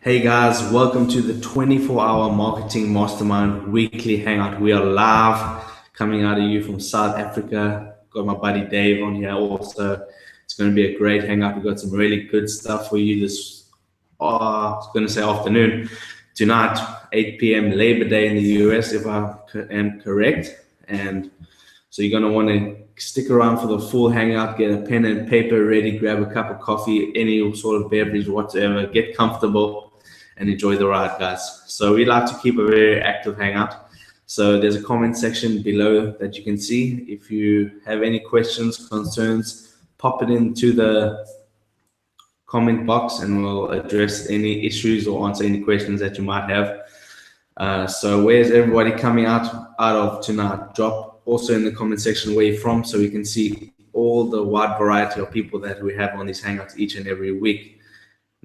Hey guys, welcome to the 24-hour marketing mastermind weekly hangout. We are live coming out of you from South Africa. Got my buddy Dave on here also. It's going to be a great hangout. We've got some really good stuff for you this I was going to say afternoon. Tonight, 8 p.m. Labor Day in the US, if I am correct. And so you're going to want to stick around for the full hangout, get a pen and paper ready, grab a cup of coffee, any sort of beverage, whatever, get comfortable and enjoy the ride, guys. So we like to keep a very active hangout. So there's a comment section below that you can see. If you have any questions, concerns, pop it into the comment box and we'll address any issues or answer any questions that you might have. So where's everybody coming out of tonight? Drop also in the comment section where you're from so we can see all the wide variety of people that we have on these hangouts each and every week.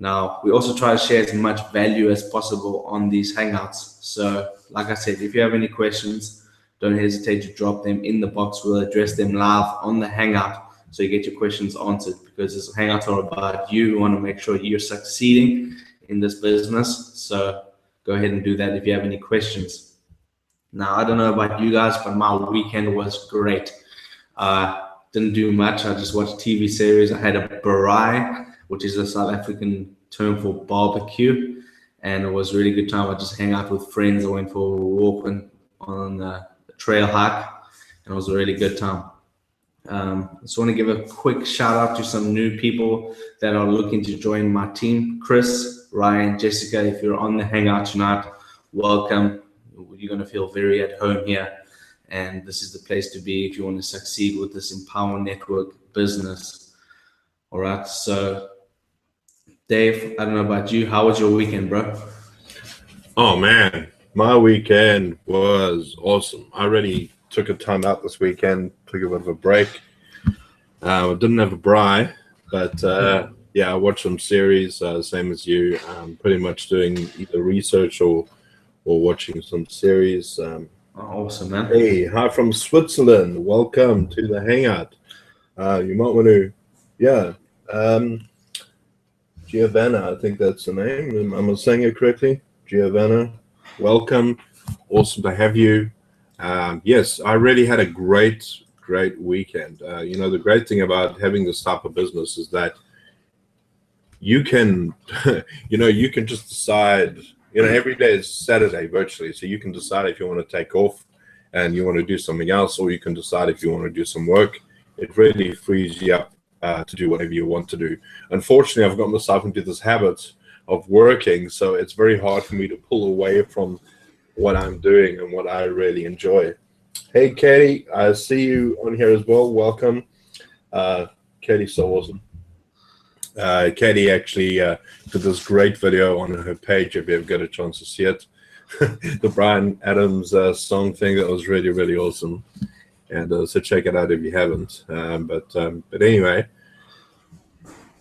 Now, we also try to share as much value as possible on these hangouts. So like I said, if you have any questions, don't hesitate to drop them in the box. We'll address them live on the hangout so you get your questions answered, because this hangouts are about you. We want to make sure you're succeeding in this business. So go ahead and do that if you have any questions. Now, I don't know about you guys, but my weekend was great. Didn't do much. I just watched TV series. I had a braai, which is a South African term for barbecue, and it was a really good time. I just hang out with friends. I went for a walk on a trail hike, and it was a really good time. I just want to give a quick shout out to some new people that are looking to join my team. Chris, Ryan, Jessica, if you're on the hangout tonight, welcome. You're going to feel very at home here, and this is the place to be if you want to succeed with this Empower Network business. All right, so Dave, I don't know about you. How was your weekend, bro? Oh man, my weekend was awesome. I really took a time out this weekend, took a bit of a break. I didn't have a braai, but yeah, I watched some series, same as you. Pretty much doing either research or watching some series. Awesome, man. Hey, hi from Switzerland. Welcome to the hangout. You might want to, yeah. Giovanna, I think that's the name. Am I saying it correctly? Giovanna, welcome. Awesome to have you. Yes, I really had a great weekend. You know, the great thing about having this type of business is that you can, you can just decide, every day is Saturday virtually. So you can decide if you want to take off and you want to do something else, or you can decide if you want to do some work. It really frees you up to do whatever you want to do. Unfortunately, I've got myself into this habit of working, so it's very hard for me to pull away from what I'm doing and what I really enjoy. Hey, Katie, I see you on here as well. Welcome. Katie's so awesome. Katie actually did this great video on her page, if you ever get a chance to see it. The Bryan Adams song thing, that was really, really awesome. And so check it out if you haven't. But anyway,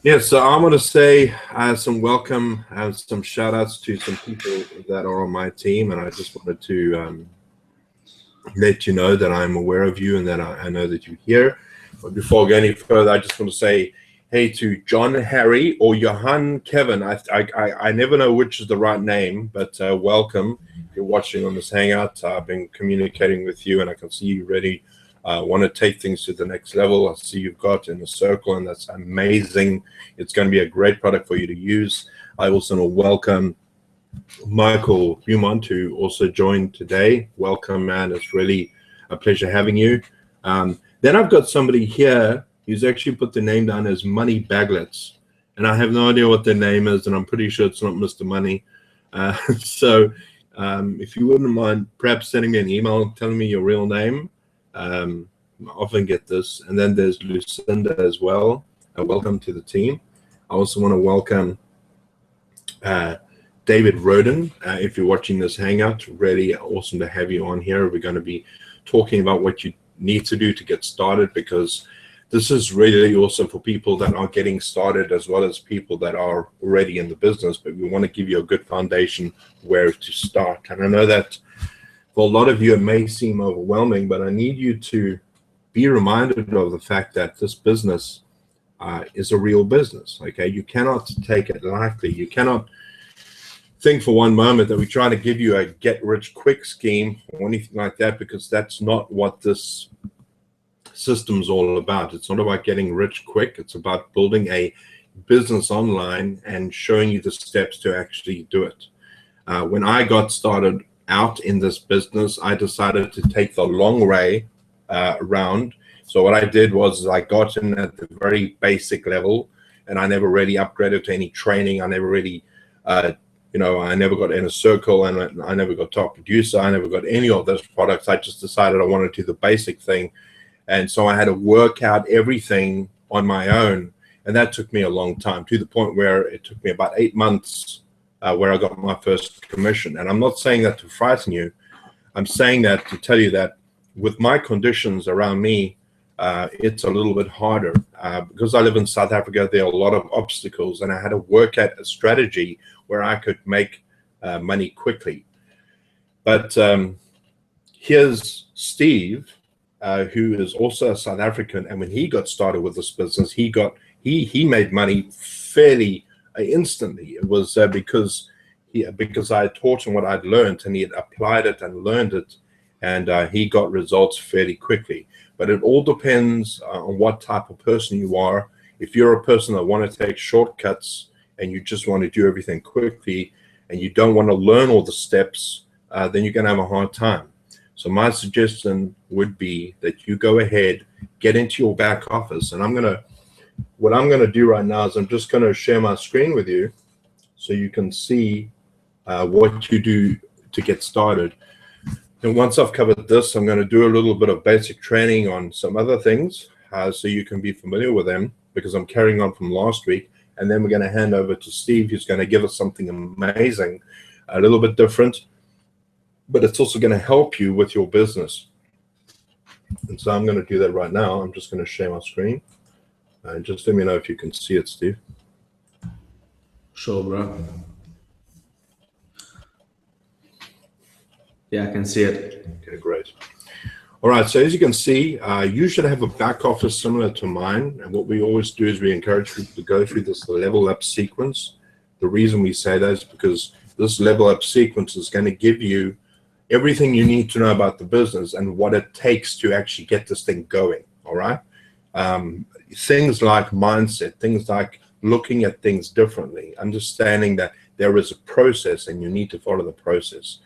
yeah, so I'm going to say some welcome and some shout outs to some people that are on my team. And I just wanted to let you know that I'm aware of you and that I know that you're here. But before I go any further, I just want to say hey to John Harry or Johan Kevin. I never know which is the right name, but welcome. If you're watching on this hangout, I've been communicating with you and I can see you ready. Want to take things to the next level. I see you've got in a circle, and that's amazing. It's going to be a great product for you to use. I also want to welcome Michael Humont, who also joined today. Welcome, man. It's really a pleasure having you. Then I've got somebody here who's actually put the name down as Money Baglets, and I have no idea what their name is, and I'm pretty sure it's not Mr. Money. So if you wouldn't mind perhaps sending me an email telling me your real name. I often get this. And then there's Lucinda as well. Welcome to the team. I also want to welcome David Roden. If you're watching this hangout, really awesome to have you on here. We're going to be talking about what you need to do to get started, because this is really also for people that are getting started as well as people that are already in the business. But we want to give you a good foundation where to start. And I know that for a lot of you, it may seem overwhelming, but I need you to be reminded of the fact that this business is a real business. Okay, you cannot take it lightly. You cannot think for one moment that we're trying to give you a get-rich-quick scheme or anything like that, because that's not what this system's all about. It's not about getting rich quick. It's about building a business online and showing you the steps to actually do it. When I got started out in this business, I decided to take the long way around. So what I did was I got in at the very basic level, and I never really upgraded to any training. I never really, I never got Inner Circle, and I never got Top Producer. I never got any of those products. I just decided I wanted to do the basic thing. And so I had to work out everything on my own. And that took me a long time, to the point where it took me about 8 months where I got my first commission. And I'm not saying that to frighten you. I'm saying that to tell you that with my conditions around me, it's a little bit harder. Because I live in South Africa, there are a lot of obstacles, and I had to work at a strategy where I could make money quickly. But here's Steve, who is also a South African, and when he got started with this business, he made money fairly instantly. It was because I taught him what I'd learned, and he had applied it and learned it, and he got results fairly quickly. But it all depends on what type of person you are. If you're a person that want to take shortcuts and you just want to do everything quickly and you don't want to learn all the steps, then you're going to have a hard time. So my suggestion would be that you go ahead, get into your back office, and what I'm going to do right now is I'm just going to share my screen with you so you can see what you do to get started. And once I've covered this, I'm going to do a little bit of basic training on some other things so you can be familiar with them, because I'm carrying on from last week. And then we're going to hand over to Steve, who's going to give us something amazing, a little bit different, but it's also going to help you with your business. And so I'm going to do that right now. I'm just going to share my screen. And just let me know if you can see it, Steve. Sure, bro. Yeah, I can see it. Okay, great. All right, so as you can see, you should have a back office similar to mine. And what we always do is we encourage people to go through this level up sequence. The reason we say that is because this level up sequence is going to give you everything you need to know about the business and what it takes to actually get this thing going, all right? Things like mindset, things like looking at things differently, understanding that there is a process and you need to follow the process.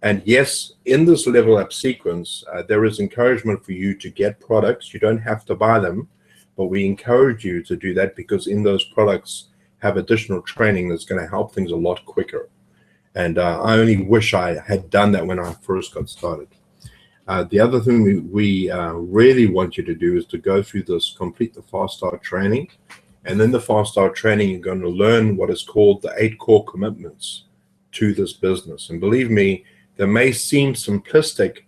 And yes, in this level up sequence, there is encouragement for you to get products. You don't have to buy them, but we encourage you to do that, because in those products have additional training that's going to help things a lot quicker. And I only wish I had done that when I first got started. The other thing we really want you to do is to go through this, complete the Fast Start training. And then the Fast Start training, you're going to learn what is called the 8 core commitments to this business. And believe me, they may seem simplistic,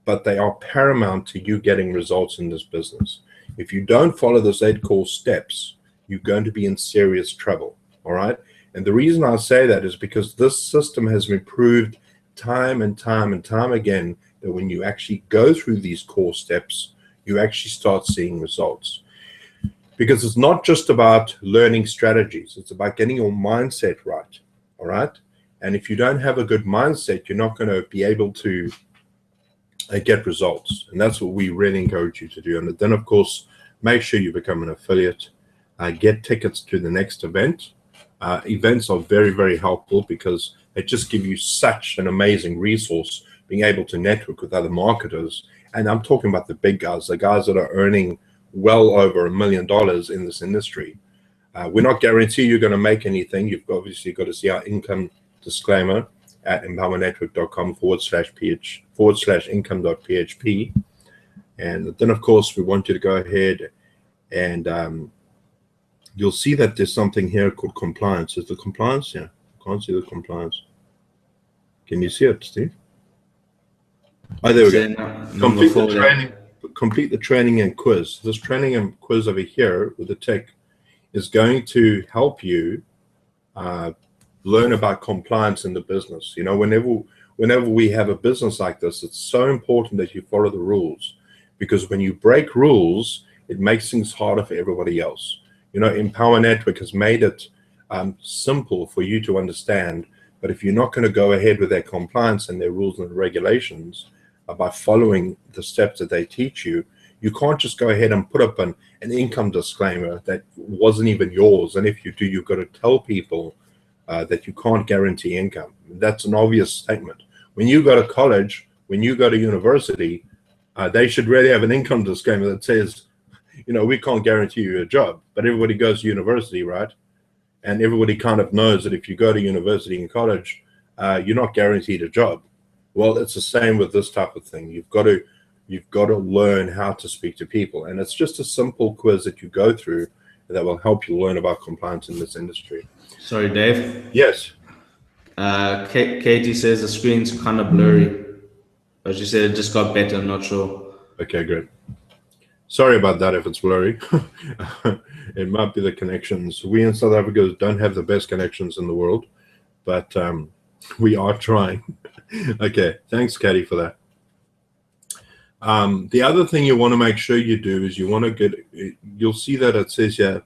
but they are paramount to you getting results in this business. If you don't follow those 8 core steps, you're going to be in serious trouble, all right? And the reason I say that is because this system has been proved time and time and time again that when you actually go through these core steps, you actually start seeing results. Because it's not just about learning strategies, it's about getting your mindset right, all right? And if you don't have a good mindset, you're not going to be able to get results. And that's what we really encourage you to do. And then, of course, make sure you become an affiliate, get tickets to the next event. Events are very, very helpful because they just give you such an amazing resource, being able to network with other marketers. And I'm talking about the big guys, the guys that are earning well over $1 million in this industry. We're not guaranteeing you're going to make anything. You've obviously got to see our income disclaimer at empowernetwork.com/income.php. And then, of course, we want you to go ahead and you'll see that there's something here called compliance. Is the compliance? Yeah, I can't see the compliance. Can you see it, Steve? Oh, there we go. Complete the training and quiz. This training and quiz over here with the tick is going to help you learn about compliance in the business. You know, whenever we have a business like this, it's so important that you follow the rules, because when you break rules, it makes things harder for everybody else. You know, Empower Network has made it simple for you to understand, But if you're not going to go ahead with their compliance and their rules and regulations by following the steps that they teach you, you can't just go ahead and put up an income disclaimer that wasn't even yours. And if you do, you've got to tell people that you can't guarantee income. That's an obvious statement. When you go to college, when you go to university, they should really have an income disclaimer that says, you know, we can't guarantee you a job. But everybody goes to university, right? And everybody kind of knows that if you go to university and college, you're not guaranteed a job. Well, it's the same with this type of thing. You've got to learn how to speak to people. And it's just a simple quiz that you go through that will help you learn about compliance in this industry. Sorry, Dave. Yes. Katie says the screen's kind of blurry, but she said it just got better. I'm not sure. Okay, great. Sorry about that if it's blurry. It might be the connections. We in South Africa don't have the best connections in the world, but we are trying. Okay, thanks, Katie, for that. The other thing you want to make sure you do is you want to get, you'll see that it says here,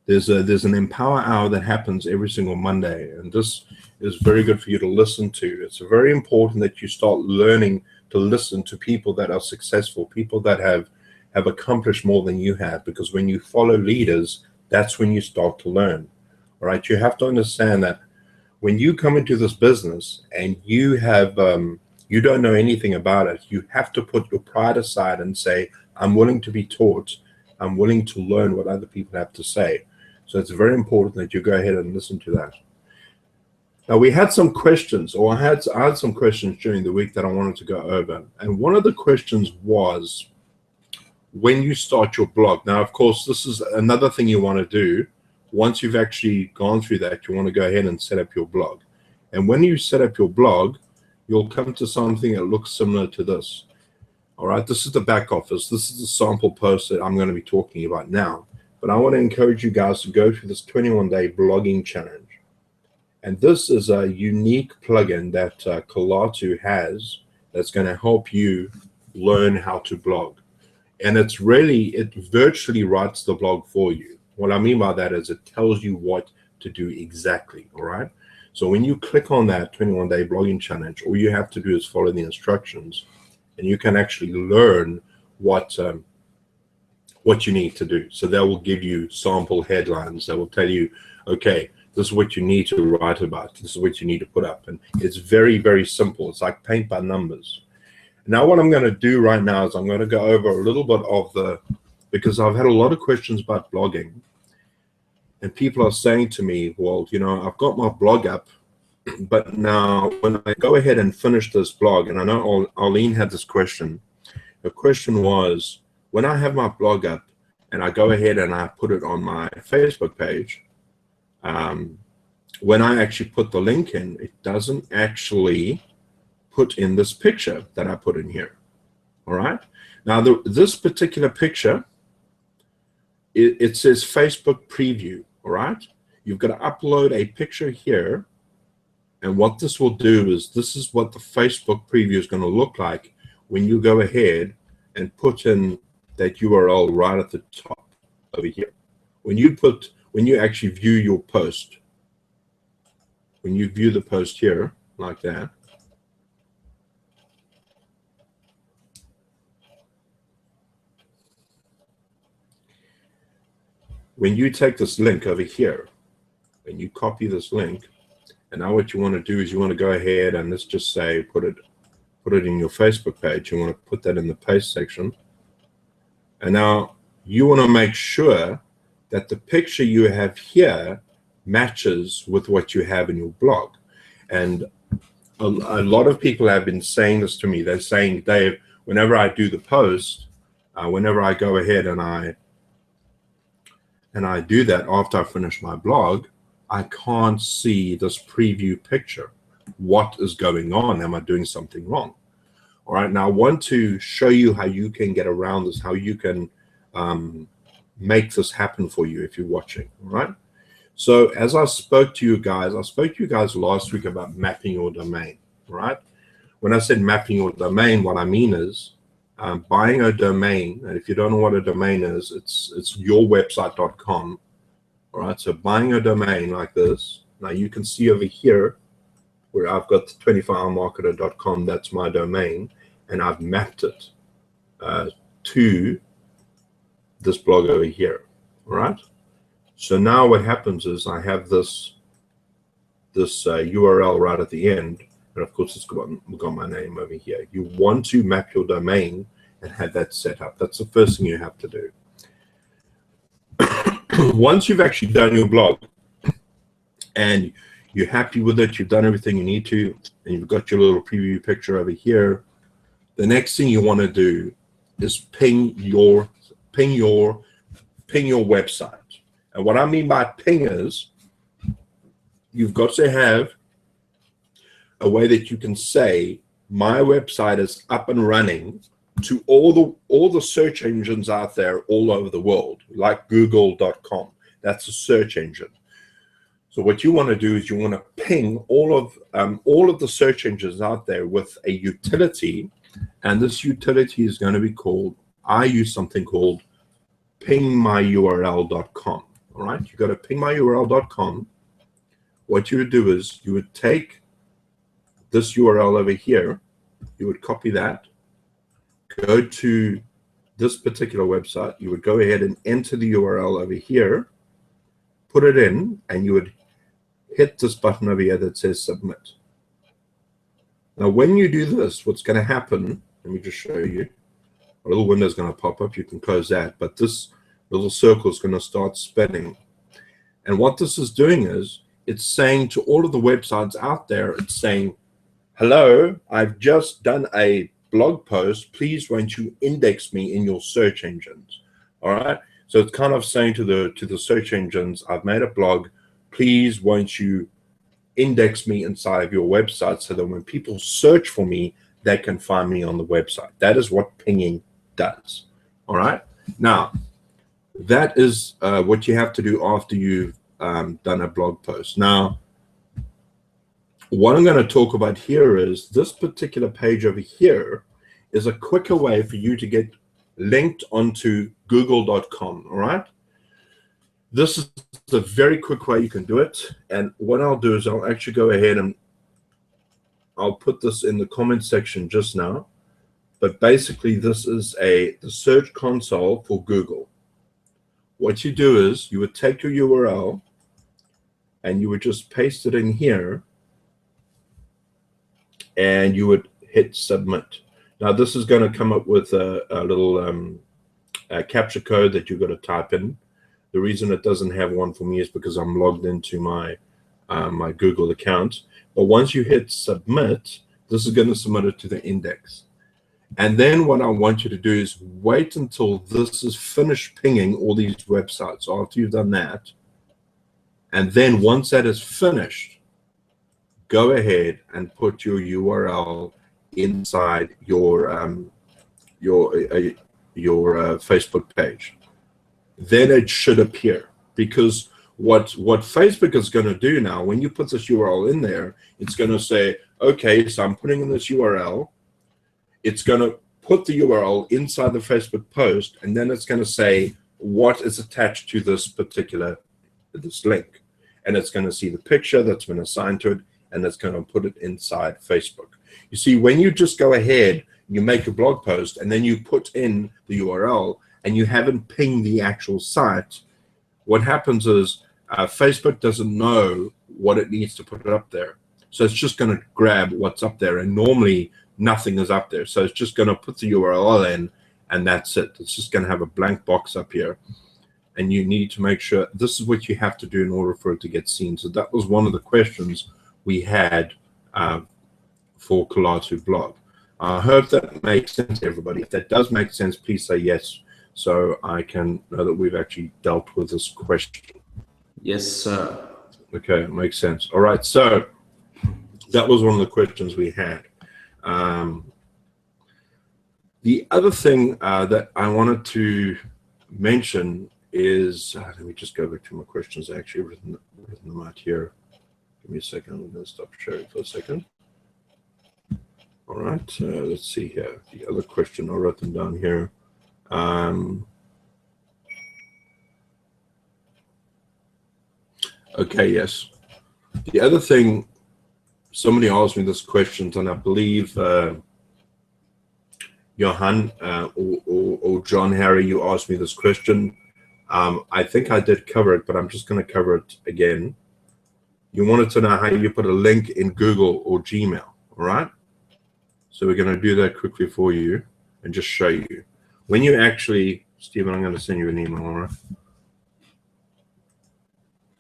there's an Empower Hour that happens every single Monday, and this is very good for you to listen to. It's very important that you start learning to listen to people that are successful, people that have accomplished more than you have, because when you follow leaders, that's when you start to learn. All right, you have to understand that when you come into this business and you have you don't know anything about it, you have to put your pride aside and say, I'm willing to be taught. I'm willing to learn what other people have to say. So it's very important that you go ahead and listen to that. Now, we had some questions, or I had some questions during the week that I wanted to go over. And one of the questions was, when you start your blog. Now, of course, this is another thing you want to do. Once you've actually gone through that, you want to go ahead and set up your blog. And when you set up your blog, you'll come to something that looks similar to this. All right, this is the back office. This is the sample post that I'm going to be talking about now. But I want to encourage you guys to go through this 21-day blogging challenge. And this is a unique plugin that Colatu has that's going to help you learn how to blog. And it virtually writes the blog for you. What I mean by that is it tells you what to do exactly, all right? So when you click on that 21-day blogging challenge, all you have to do is follow the instructions, and you can actually learn what you need to do. So that will give you sample headlines that will tell you, okay, this is what you need to write about. This is what you need to put up. And it's very, very simple. It's like paint by numbers. Now what I'm going to do right now is I'm going to go over a little bit of because I've had a lot of questions about blogging. And people are saying to me, well, you know, I've got my blog up, but now when I go ahead and finish this blog, and I know Arlene had this question. The question was, when I have my blog up and I go ahead and I put it on my Facebook page, when I actually put the link in, it doesn't actually put in this picture that I put in here. All right. Now, this particular picture, it says Facebook preview. All right. You've got to upload a picture here. And what this will do is this is what the Facebook preview is going to look like when you go ahead and put in that URL right at the top over here. When you actually view your post, when you view the post here like that, when you take this link over here and you copy this link, and now what you want to do is you want to go ahead and let's just say put it in your Facebook page. You want to put that in the paste section. And now you want to make sure that the picture you have here matches with what you have in your blog. And a lot of people have been saying this to me. They're saying, Dave, whenever I do the post, whenever I go ahead and I do that after I finish my blog, I can't see this preview picture. What is going on? Am I doing something wrong? All right, now I want to show you how you can get around this, how you can make this happen for you if you're watching, all right? So as I spoke to you guys last week about mapping your domain, all right? When I said mapping your domain, what I mean is buying a domain, and if you don't know what a domain is, it's yourwebsite.com. All right, so buying a domain like this, Now you can see over here where I've got 24hourmarketer.com, that's my domain, and I've mapped it to this blog over here. All right. So now what happens is I have this URL right at the end, and of course it's got my name over here. You want to map your domain and have that set up. That's the first thing you have to do. Once you've actually done your blog and you're happy with it, you've done everything you need to, and you've got your little preview picture over here, the next thing you want to do is ping your website. And what I mean by ping is you've got to have a way that you can say my website is up and running to all the search engines out there all over the world, like google.com. That's a search engine. So what you want to do is you want to ping all of the search engines out there with a utility, and this utility is going to be called, I use something called pingmyurl.com. All right, you got to pingmyurl.com. What you would do is you would take this URL over here, you would copy that, go to this particular website, you would go ahead and enter the URL over here, put it in, and you would hit this button over here that says submit. Now, when you do this, what's going to happen, let me just show you. A little window is going to pop up. You can close that, but this little circle is going to start spinning. And what this is doing is it's saying to all of the websites out there, it's saying, hello, I've just done a blog post. Please won't you index me in your search engines? All right. So it's kind of saying to the search engines, I've made a blog. Please won't you index me inside of your website so that when people search for me, they can find me on the website. That is what pinging does. All right. Now, that is what you have to do after you've done a blog post. Now, what I'm going to talk about here is this particular page over here is a quicker way for you to get linked onto google.com. All right. This is a very quick way you can do it. And what I'll do is I'll actually go ahead and I'll put this in the comment section just now. But basically, this is the search console for Google. What you do is you would take your URL and you would just paste it in here and you would hit submit. Now, this is going to come up with a little captcha code that you've got to type in. The reason it doesn't have one for me is because I'm logged into my my Google account. But once you hit submit, this is going to submit it to the index. And then what I want you to do is wait until this is finished pinging all these websites. So after you've done that, and then once that is finished, go ahead and put your URL inside your Facebook page. Then it should appear, because what Facebook is going to do now, when you put this URL in there, it's going to say, okay, so I'm putting in this URL. It's going to put the URL inside the Facebook post, and then it's going to say what is attached to this link. And it's going to see the picture that's been assigned to it, and it's going to put it inside Facebook. You see, when you just go ahead, you make a blog post, and then you put in the URL, and you haven't pinged the actual site, what happens is Facebook doesn't know what it needs to put it up there. So it's just going to grab what's up there, and normally nothing is up there. So it's just going to put the URL in, and that's it. It's just going to have a blank box up here. And you need to make sure this is what you have to do in order for it to get seen. So that was one of the questions we had for Kolatu blog. I hope that makes sense to everybody. If that does make sense, please say yes, so I can know that we've actually dealt with this question. Yes, sir. Okay, makes sense. All right, so that was one of the questions we had. The other thing that I wanted to mention is, let me just go back to my questions. I actually written them out here. Give me a second. I'm going to stop sharing for a second. All right, let's see here. The other question, I wrote them down here. Okay, yes. The other thing, somebody asked me this question, and I believe Johan or John Harry, you asked me this question. I think I did cover it, but I'm just going to cover it again. You wanted to know how you put a link in Google or Gmail, all right? So we're going to do that quickly for you and just show you. When you actually, Stephen, I'm going to send you an email, all right?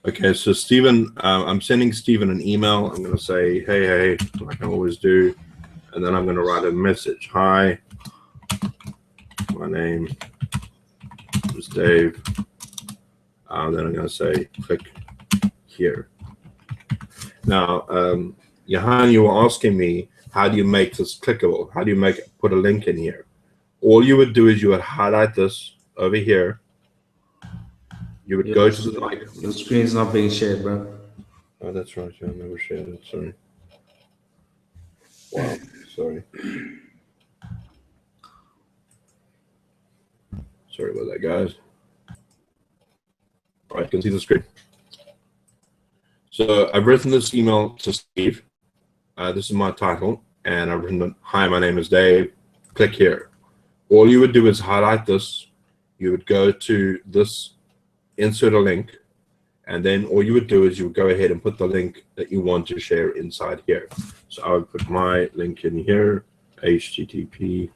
Okay, so Stephen, I'm sending Stephen an email. I'm going to say, hey, like I always do. And then I'm going to write a message. Hi, my name is Dave. Then I'm going to say, click here. Now, Johan, you were asking me, how do you make this clickable? How do you put a link in here? All you would do is you would highlight this over here. You would go to the like. The screen's not being shared, bro. Oh, that's right. I never shared it. Sorry. Wow. Sorry. Sorry about that, guys. All right, you can see the screen. So I've written this email to Steve. This is my title, and I've written, hi, my name is Dave. Click here. All you would do is highlight this. You would go to this, insert a link, and then all you would do is you would go ahead and put the link that you want to share inside here. So I would put my link in here, http://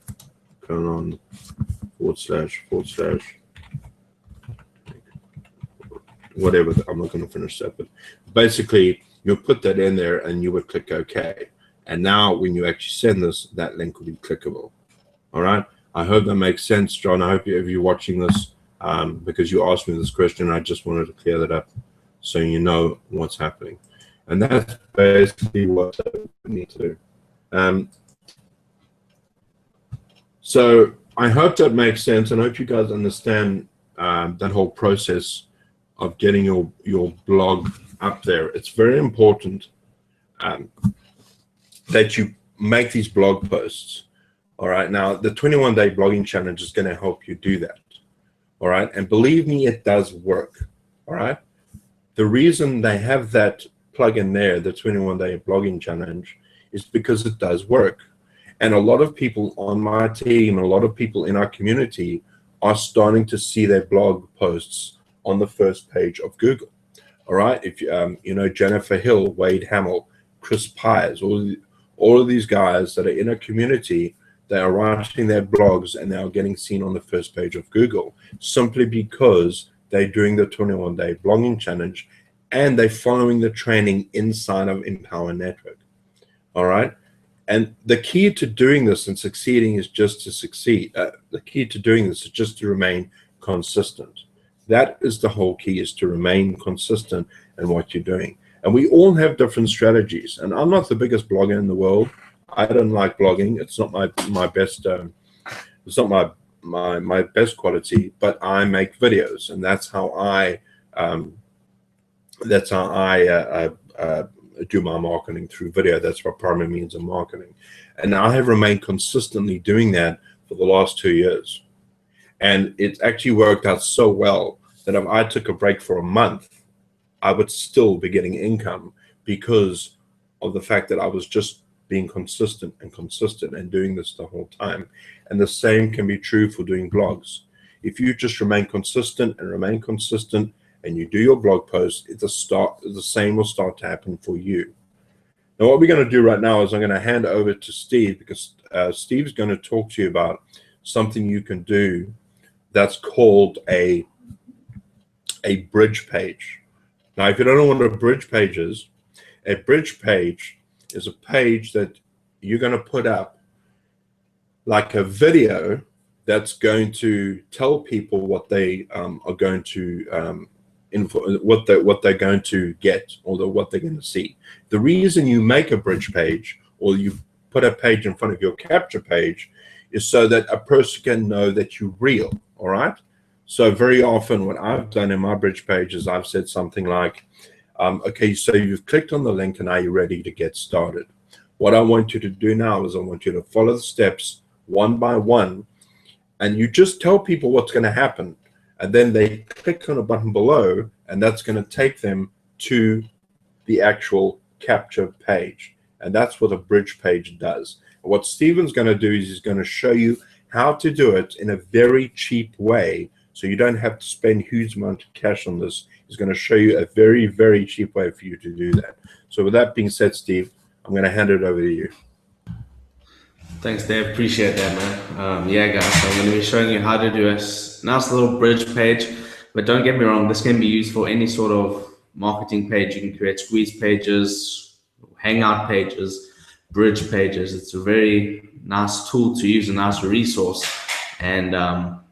whatever. I'm not going to finish that, but basically you'll put that in there and you would click OK. And now when you actually send this, that link will be clickable. All right. I hope that makes sense, John. I hope if you're watching this, because you asked me this question, I just wanted to clear that up so you know what's happening. And that's basically what we need to do. So I hope that makes sense, and I hope you guys understand that whole process of getting your blog up there. It's very important that you make these blog posts. All right. Now, the 21-day blogging challenge is going to help you do that. All right. And believe me, it does work. All right. The reason they have that plug in there, the 21-day blogging challenge, is because it does work. And a lot of people on my team, a lot of people in our community are starting to see their blog posts on the first page of Google. All right. If you know, Jennifer Hill, Wade Hamill, Chris Pies, all of these guys that are in a community, they are writing their blogs and they are getting seen on the first page of Google simply because they're doing the 21-day blogging challenge and they're following the training inside of Empower Network. All right. And the key to doing this and succeeding is just to succeed. The key to doing this is just to remain consistent. That is the whole key, is to remain consistent in what you're doing. And we all have different strategies. And I'm not the biggest blogger in the world. I don't like blogging. It's not my best. It's not my best quality. But I make videos, and that's how I do my marketing, through video. That's my primary means of marketing, and I have remained consistently doing that for the last 2 years. And it's actually worked out so well that if I took a break for a month, I would still be getting income because of the fact that I was just being consistent and doing this the whole time. And the same can be true for doing blogs. If you just remain consistent and you do your blog posts, the same will start to happen for you. Now, what we're going to do right now is I'm going to hand over to Steve, because Steve's going to talk to you about something you can do that's called a bridge page. Now, if you don't know what a bridge page is a page that you're going to put up like a video that's going to tell people what they are going to what they're going to get, or what they're going to see. The reason you make a bridge page, or you put a page in front of your capture page, is so that a person can know that you're real. All right. So very often what I've done in my bridge page is I've said something like, okay, so you've clicked on the link and are you ready to get started? What I want you to do now is I want you to follow the steps one by one, and you just tell people what's going to happen. And then they click on a button below, and that's going to take them to the actual capture page. And that's what a bridge page does. What Stephen's going to do is he's going to show you how to do it in a very cheap way, so you don't have to spend huge amount of cash on this. He's going to show you a very, very cheap way for you to do that. So with that being said, Steve, I'm going to hand it over to you. Thanks, Dave. Appreciate that, man. Yeah, guys, so I'm going to be showing you how to do a nice little bridge page. But don't get me wrong, this can be used for any sort of marketing page. You can create squeeze pages, hangout pages, bridge pages. It's a very nice tool to use, a nice resource. And I'm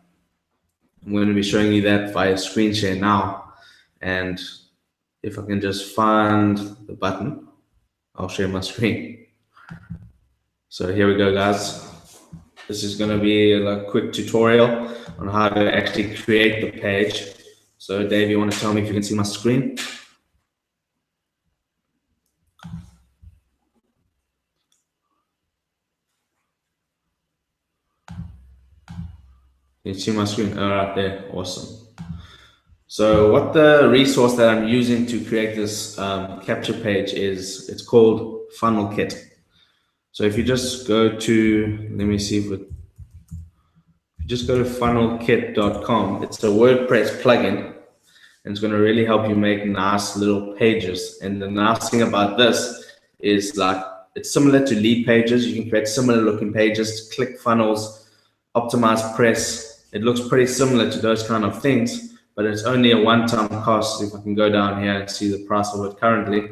going to be showing you that via screen share now. And if I can just find the button, I'll share my screen. So here we go, guys. This is going to be a quick tutorial on how to actually create the page. So Dave, you want to tell me if you can see my screen? Can you see my screen? Oh, right there. Awesome. So what the resource that I'm using to create this capture page is, it's called Funnel Kit. So if you just go to, let me see if it, if you just go to funnelkit.com, it's a WordPress plugin, and it's going to really help you make nice little pages. And the nice thing about this is, like, it's similar to lead pages. You can create similar looking pages, ClickFunnels, OptimizePress. It looks pretty similar to those kind of things, but it's only a one-time cost. If I can go down here and see the price of it currently,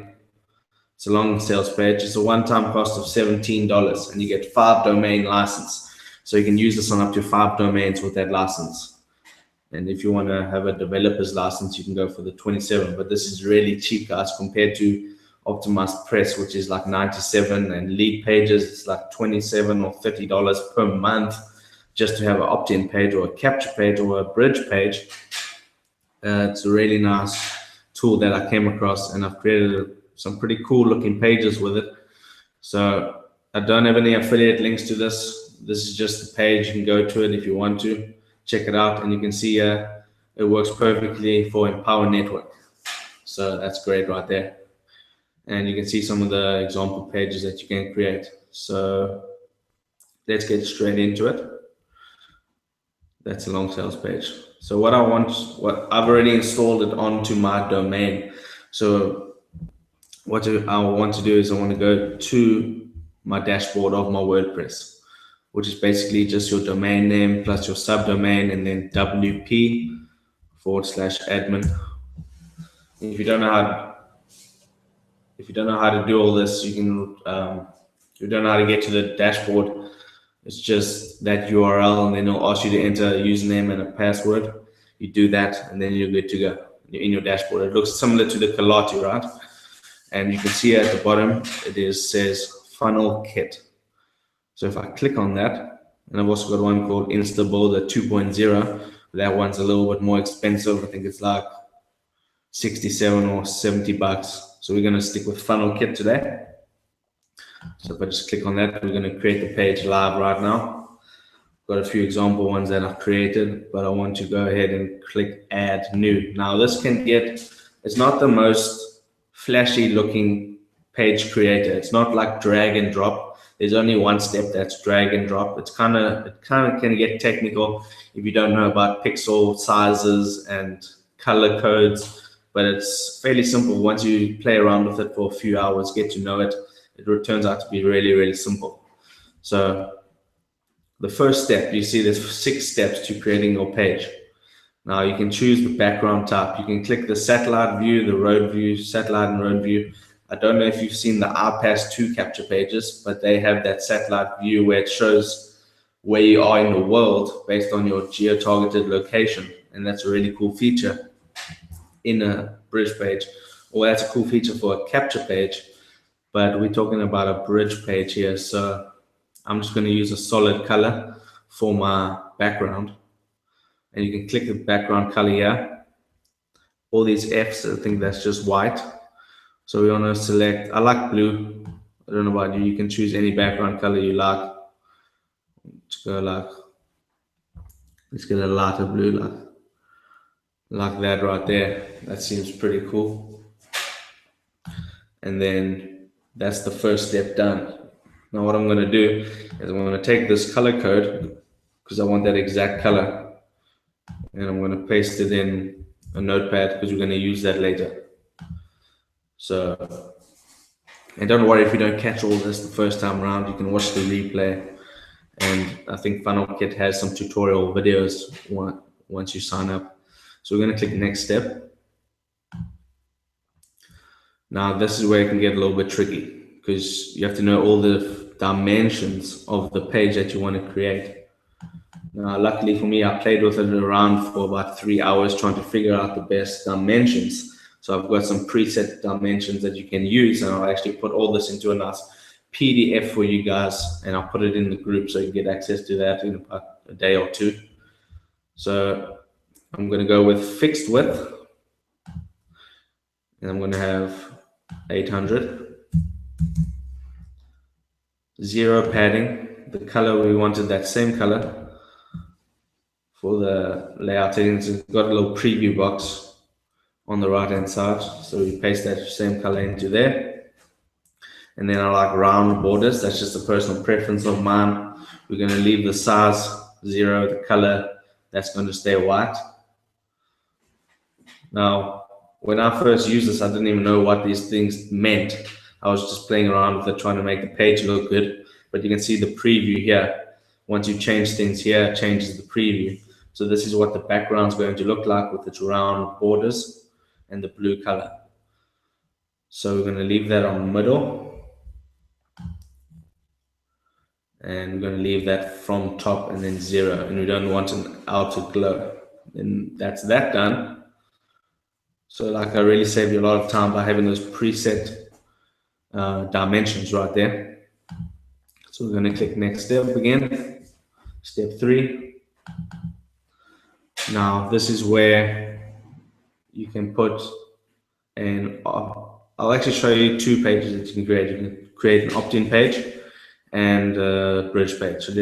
it's a long sales page. It's a one-time cost of $17, and you get 5 domain license. So you can use this on up to 5 domains with that license. And if you want to have a developer's license, you can go for the 27. But this is really cheap, guys, compared to OptimizePress, which is like 97, and lead pages, it's like $27 or $30 per month just to have an opt-in page or a capture page or a bridge page. It's a really nice tool that I came across, and I've created some pretty cool looking pages with it. So I don't have any affiliate links to this. This is just the page. You can go to it if you want to check it out, and you can see it works perfectly for Empower Network. So that's great right there. And you can see some of the example pages that you can create. So let's get straight into it. That's a long sales page. So what I've already installed it onto my domain. So what I want to do is I want to go to my dashboard of my WordPress, which is basically just your domain name plus your subdomain and then WP/admin. If you don't know how to do all this, you can if you don't know how to get to the dashboard, it's just that URL, and then it'll ask you to enter a username and a password. You do that, and then you're good to go. You're in your dashboard. It looks similar to the Kalati, right? And you can see at the bottom, it says Funnel Kit. So if I click on that, and I've also got one called InstaBuilder 2.0. That one's a little bit more expensive. I think it's like 67 or 70 bucks. So we're going to stick with Funnel Kit today. So if I just click on that, we're going to create the page live right now. Got a few example ones that I've created, but I want to go ahead and click Add New. Now this can it's not the most flashy looking page creator. It's not like drag and drop. There's only one step that's drag and drop. It kind of can get technical if you don't know about pixel sizes and color codes, but it's fairly simple. Once you play around with it for a few hours, get to know it, it turns out to be really, really simple. So the first step, you see there's 6 steps to creating your page. Now you can choose the background type. You can click the satellite view, the road view, satellite and road view. I don't know if you've seen the iPass 2 capture pages, but they have that satellite view where it shows where you are in the world based on your geo-targeted location. And that's a really cool feature in a bridge page. Well, that's a cool feature for a capture page, but we're talking about a bridge page here. So I'm just going to use a solid color for my background. And you can click the background color here. All these Fs, I think that's just white. So we want to select, I like blue. I don't know about you. You can choose any background color you like. Let's go let's get a lighter blue, like that right there. That seems pretty cool. And then that's the first step done. Now what I'm going to do is I'm going to take this color code because I want that exact color, and I'm going to paste it in a notepad because we're going to use that later. So, and don't worry if you don't catch all this the first time around, you can watch the replay. And I think FunnelKit has some tutorial videos once you sign up. So we're going to click next step. Now this is where it can get a little bit tricky because you have to know all the dimensions of the page that you want to create. Now, luckily for me, I played with it around for about 3 hours trying to figure out the best dimensions. So I've got some preset dimensions that you can use, and I'll actually put all this into a nice PDF for you guys, and I'll put it in the group so you get access to that in about a day or two. So I'm going to go with fixed width, and I'm going to have 800. Zero padding. The color, we wanted that same color. For the layout settings, it's got a little preview box on the right hand side, so we paste that same color into there. And then I like round borders. That's just a personal preference of mine. We're going to leave the size 0, the color that's going to stay white. Now when I first used this, I didn't even know what these things meant. I was just playing around with it, trying to make the page look good. But you can see the preview here. Once you change things here, it changes the preview. So this is what the background is going to look like with its round borders and the blue color. So we're going to leave that on middle. And we're going to leave that from top and then 0. And we don't want an outer glow. And that's that done. So like I really saved you a lot of time by having those preset dimensions right there. So we're going to click next step again. Step 3. Now this is where you can put an, I'll actually show you 2 pages that you can create. You can create an opt-in page and a bridge page. So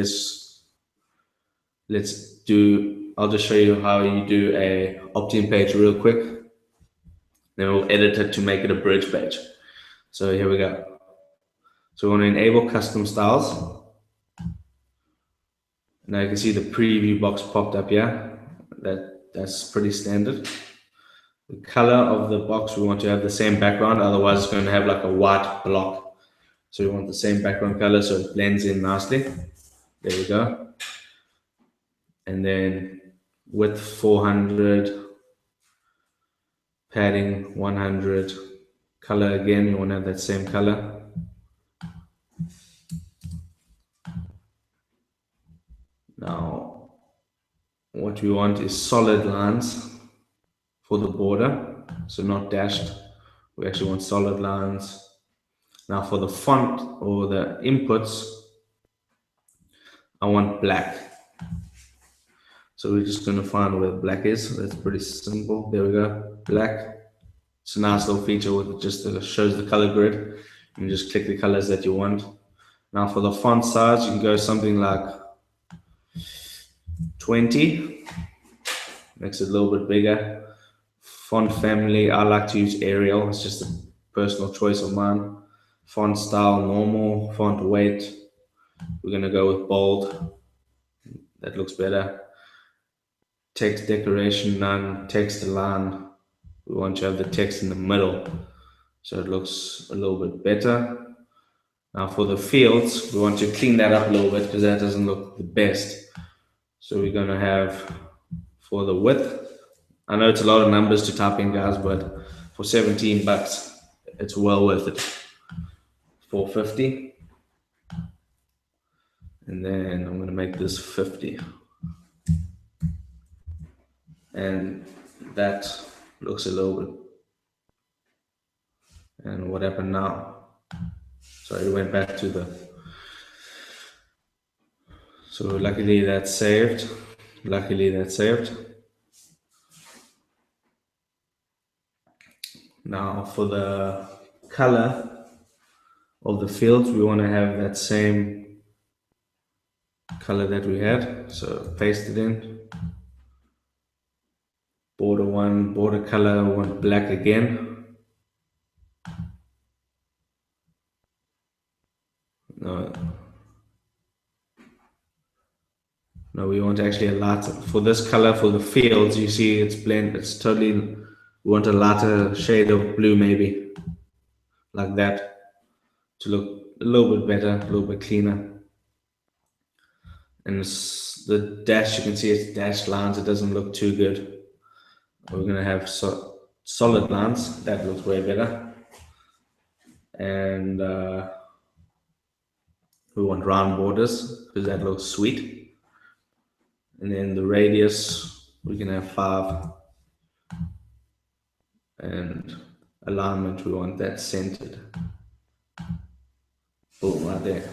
I'll just show you how you do a opt-in page real quick. Then we'll edit it to make it a bridge page. So here we go. So we want to enable custom styles. Now you can see the preview box popped up here. That's pretty standard. The color of the box, we want to have the same background, otherwise it's going to have like a white block. So we want the same background color so it blends in nicely. There we go. And then width 400, padding 100, color again, you want to have that same color. Now what we want is solid lines for the border, so not dashed. We actually want solid lines. Now for the font or the inputs, I want black. So we're just going to find where black is. That's pretty simple. There we go, black. It's a nice little feature with it, just shows the color grid. You can just click the colors that you want. Now for the font size, you can go something like 20. Makes it a little bit bigger. Font family, I like to use Arial. It's just a personal choice of mine. Font style, normal. Font weight, we're going to go with bold. That looks better. Text decoration, none. Text align, we want to have the text in the middle, so it looks a little bit better. Now for the fields, we want to clean that up a little bit because that doesn't look the best. So we're going to have, for the width, I know it's a lot of numbers to type in, guys, but for 17 bucks, it's well worth it. 450. And then I'm going to make this 50. And that looks a little bit. And what happened now? So it went back to the. So luckily that's saved. Now for the color of the fields, we want to have that same color that we had. So paste it in. Border 1, border color, we want black again. No, no, we want actually a lighter for this color for the fields. You see, it's blend. It's totally. We want a lighter shade of blue, maybe like that, to look a little bit better, a little bit cleaner. And the dash, you can see it's dashed lines. It doesn't look too good. We're gonna have solid lines. That looks way better. And we want round borders because that looks sweet. And then the radius, we can have 5. And alignment, we want that centered. Boom, right there.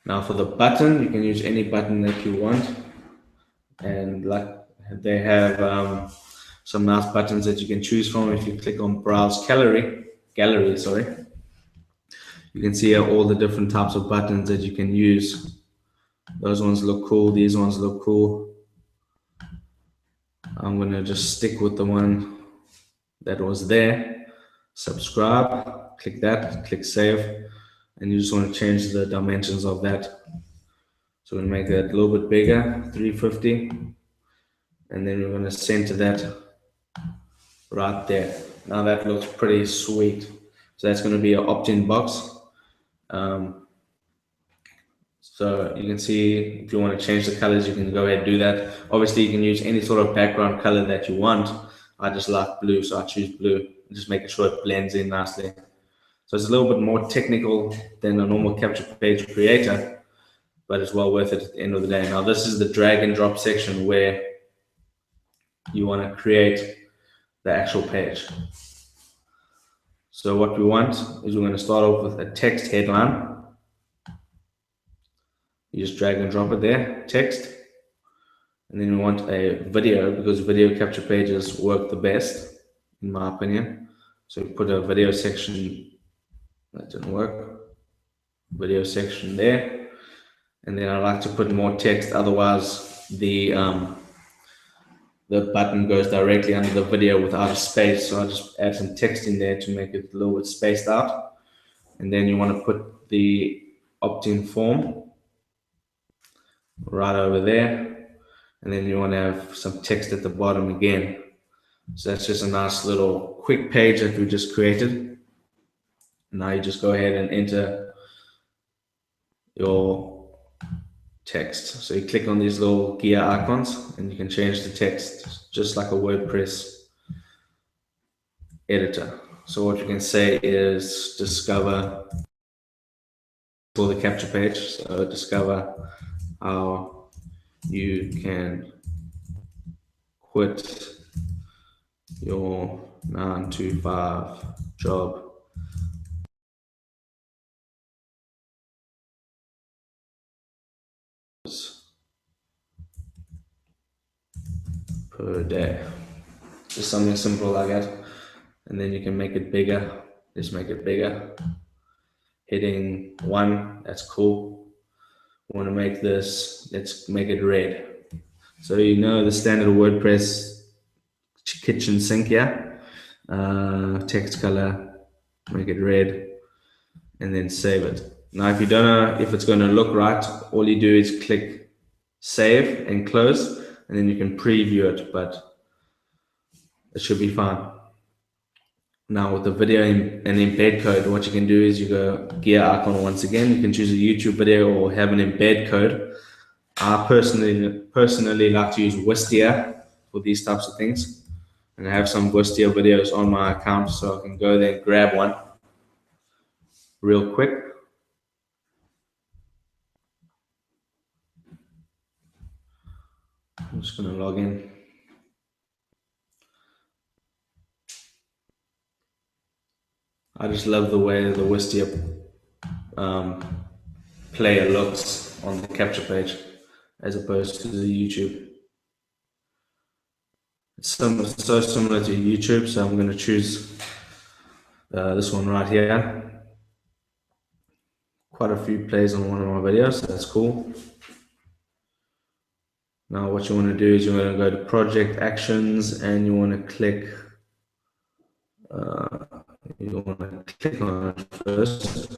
Now for the button, you can use any button that you want. And like they have some nice buttons that you can choose from. If you click on browse gallery, you can see all the different types of buttons that you can use. Those ones look cool. These ones look cool. I'm going to just stick with the one that was there. Subscribe, click that, click save. And you just want to change the dimensions of that. So we're going to make that a little bit bigger, 350. And then we're going to center that right there. Now that looks pretty sweet. So that's going to be an opt-in box. So you can see if you want to change the colors, you can go ahead and do that. Obviously, you can use any sort of background color that you want. I just like blue, so I choose blue. Just making sure it blends in nicely. So it's a little bit more technical than a normal capture page creator, but it's well worth it at the end of the day. Now, this is the drag and drop section where you want to create the actual page. So what we want is we're going to start off with a text headline. You just drag and drop it there, text. And then we want a video because video capture pages work the best, in my opinion. So we put a video section, that didn't work. Video section there. And then I like to put more text, otherwise the button goes directly under the video without a space. So I just add some text in there to make it a little bit spaced out. And then you want to put the opt-in form right over there. And then you want to have some text at the bottom again. So that's just a nice little quick page that we just created. Now you just go ahead and enter your text. So you click on these little gear icons and you can change the text just like a WordPress editor. So what you can say is discover for the capture page. So discover how you can quit your 9 to 5 job per day. Just something simple like that. And then you can make it bigger. Just make it bigger. Heading 1, that's cool. We want to make this, let's make it red. So you know the standard WordPress kitchen sink here. Text color, make it red, and then save it. Now, if you don't know if it's going to look right, all you do is click save and close, and then you can preview it, but it should be fine. Now, with the video and embed code, what you can do is you go gear icon once again. You can choose a YouTube video or have an embed code. I personally like to use Wistia for these types of things. And I have some Wistia videos on my account, so I can go there and grab one real quick. I'm just going to log in. I just love the way the Wistia player looks on the capture page as opposed to the YouTube. It's so similar to YouTube, so I'm going to choose this one right here. Quite a few plays on one of my videos, so that's cool. Now what you want to do is you want to go to project actions and you want to click on it first.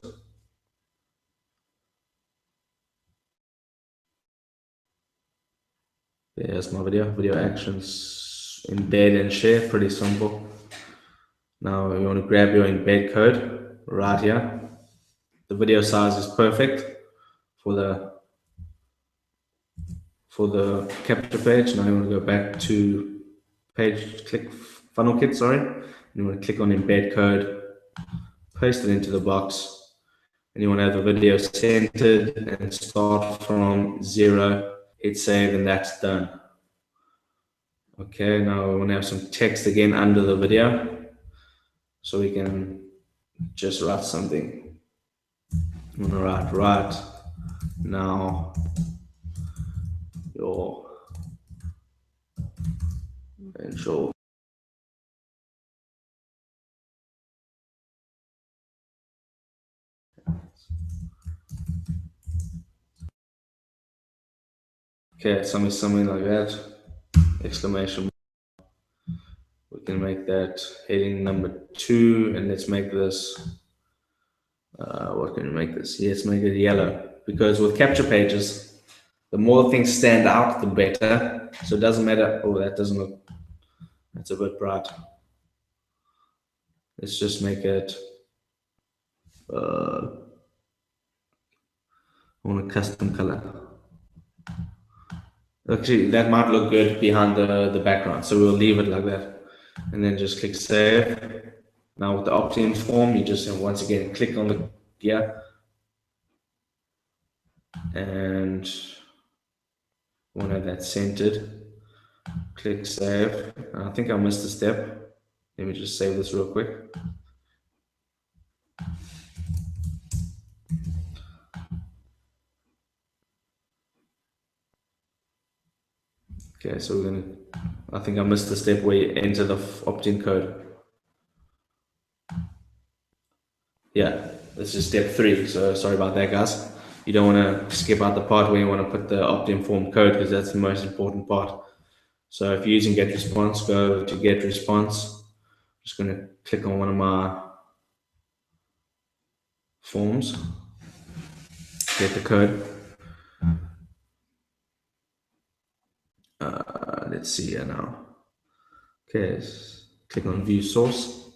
There's my video actions, embed and share, pretty simple. Now you want to grab your embed code right here. The video size is perfect for the capture page. Now you want to go back to page, click funnel kit, sorry. You want to click on embed code, paste it into the box, and you want to have the video centered and start from 0, hit save, and that's done. Okay, now we want to have some text again under the video, so we can just write something. I'm going to write now your eventual okay, something like that, exclamation. We can make that heading number 2, and let's make this what can we make this? Let's make it yellow, because with capture pages, the more things stand out, the better. So it doesn't matter. Oh, that doesn't look, that's a bit bright. Let's just make it I want a custom color. Actually, that might look good behind the background, so we'll leave it like that, and then just click save. Now with the opt-in form, you just once again click on the gear, and we want to have that centered. Click save. I think I missed a step. Let me just save this real quick. Okay, so we're gonna, I think I missed the step where you enter the opt-in code. Yeah, this is step 3, so sorry about that, guys. You don't want to skip out the part where you want to put the opt-in form code, because that's the most important part. So if you're using GetResponse, go to GetResponse. I'm just going to click on one of my forms, get the code. Let's see here now. Okay, click on view source.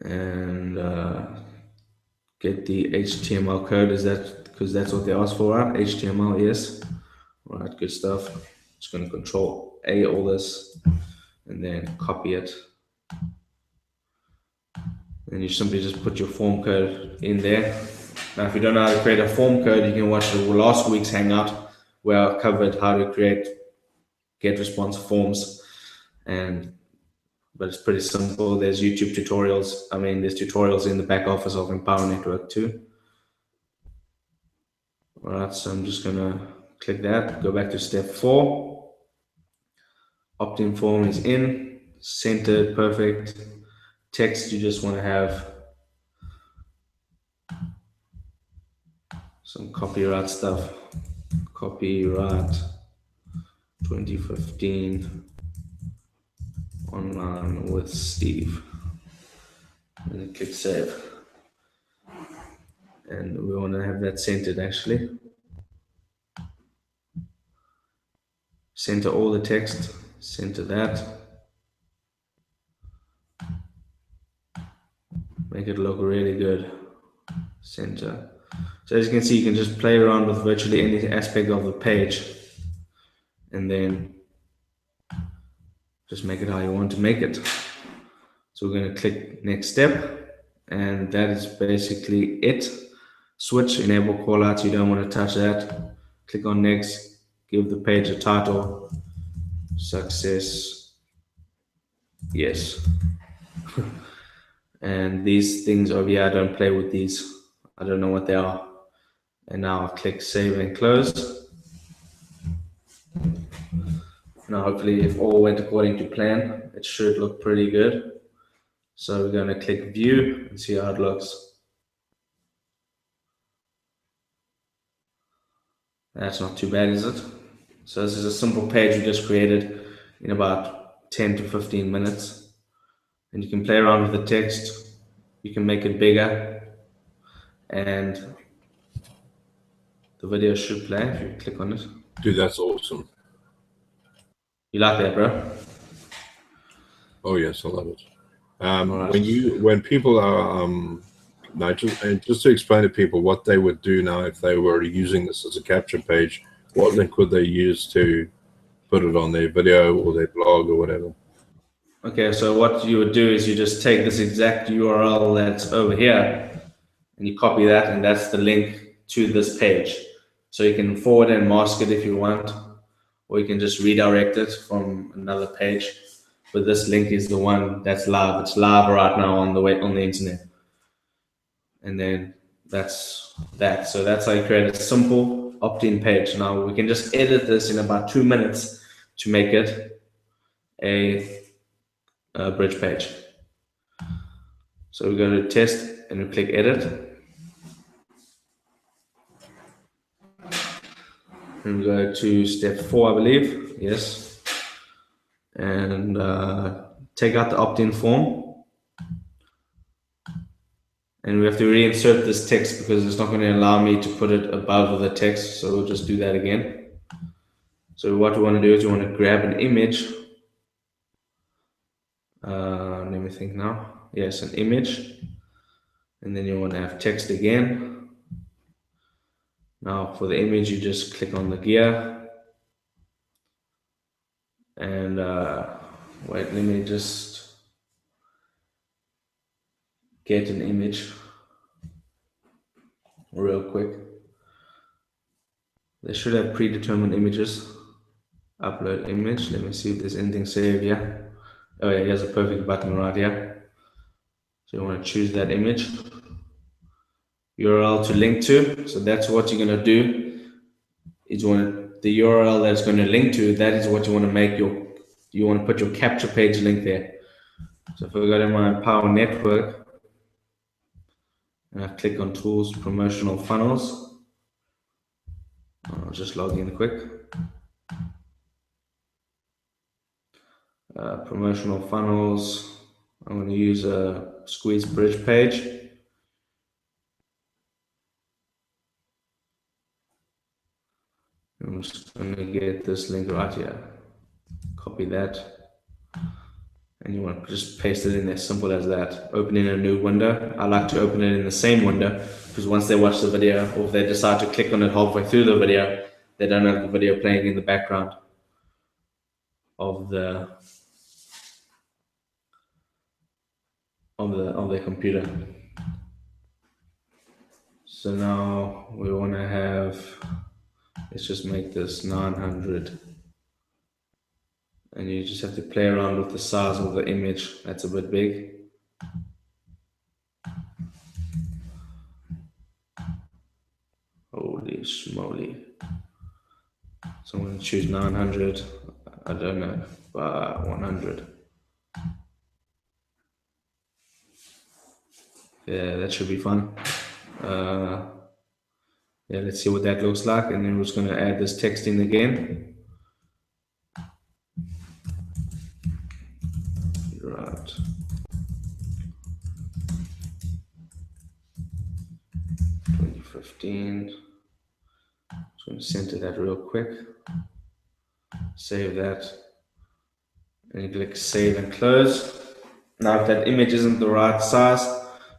And get the HTML code. Is that because that's what they asked for, right? HTML, yes. All right, good stuff. Just going to Control A all this, and then copy it. And you simply just put your form code in there. Now, if you don't know how to create a form code, you can watch the last week's Hangout where I covered how to create GetResponse forms. But it's pretty simple. There's YouTube tutorials. I mean, there's tutorials in the back office of Empower Network too. All right, so I'm just gonna click that, go back to step 4. Opt-in form is in, centered, perfect. Text, you just want to have some copyright stuff. Copyright 2015 online with Steve. And then click save. And we want to have that centered actually. Center all the text, center that. Make it look really good. Center. So as you can see, you can just play around with virtually any aspect of the page, and then just make it how you want to make it. So we're going to click next step, and that is basically it. Switch, enable callouts, you don't want to touch that. Click on next, give the page a title, success, yes. And these things over here, I don't play with these. I don't know what they are. And now I'll click save and close. Now hopefully if all went according to plan, it should look pretty good. So we're going to click view and see how it looks. That's not too bad, is it? So this is a simple page we just created in about 10 to 15 minutes. And you can play around with the text. You can make it bigger. and the video should play if you click on it. Dude, that's awesome. You like that, bro? Oh yes, I love it. Alright. When people are just to explain to people what they would do now if they were using this as a capture page, what link would they use to put it on their video or their blog or whatever? Okay, so what you would do is you just take this exact URL that's over here and you copy that, and that's the link to this page. So you can forward and mask it if you want, or you can just redirect it from another page. But this link is the one that's live. It's live right now on the internet. And then that's that. So that's how you create a simple opt-in page. Now we can just edit this in about 2 minutes to make it a bridge page. So we go to test and we click edit. And we go to step 4, I believe. Yes. And take out the opt-in form. And we have to reinsert this text because it's not going to allow me to put it above the text. So we'll just do that again. So what we want to do is we want to grab an image. Let me think now. Yes, an image. And then you want to have text again. Now for the image, you just click on the gear. And wait, let me just get an image real quick. They should have predetermined images. Upload image. Let me see if there's anything saved here. Oh yeah, here's a perfect button right here. So you want to choose that image. URL to link to. So that's what you're going to do. Is the URL that's going to link to, that is what you want to make you want to put your capture page link there. So if I go to my Power Network and I click on Tools, Promotional Funnels, I'll just log in quick. Promotional funnels, I'm going to use a squeeze bridge page. I'm just going to get this link right here. Copy that. And you want to just paste it in there, simple as that. Open in a new window. I like to open it in the same window because once they watch the video, or if they decide to click on it halfway through the video, they don't have the video playing in the background of their computer. So now we want to have, let's just make this 900. And you just have to play around with the size of the image. That's a bit big. Holy schmoly. So I'm going to choose 900. I don't know, 100. Yeah, that should be fun. Yeah, let's see what that looks like. And then we're just going to add this text in again. Right. $20.15. Just going to center that real quick. Save that. And you click save and close. Now, if that image isn't the right size,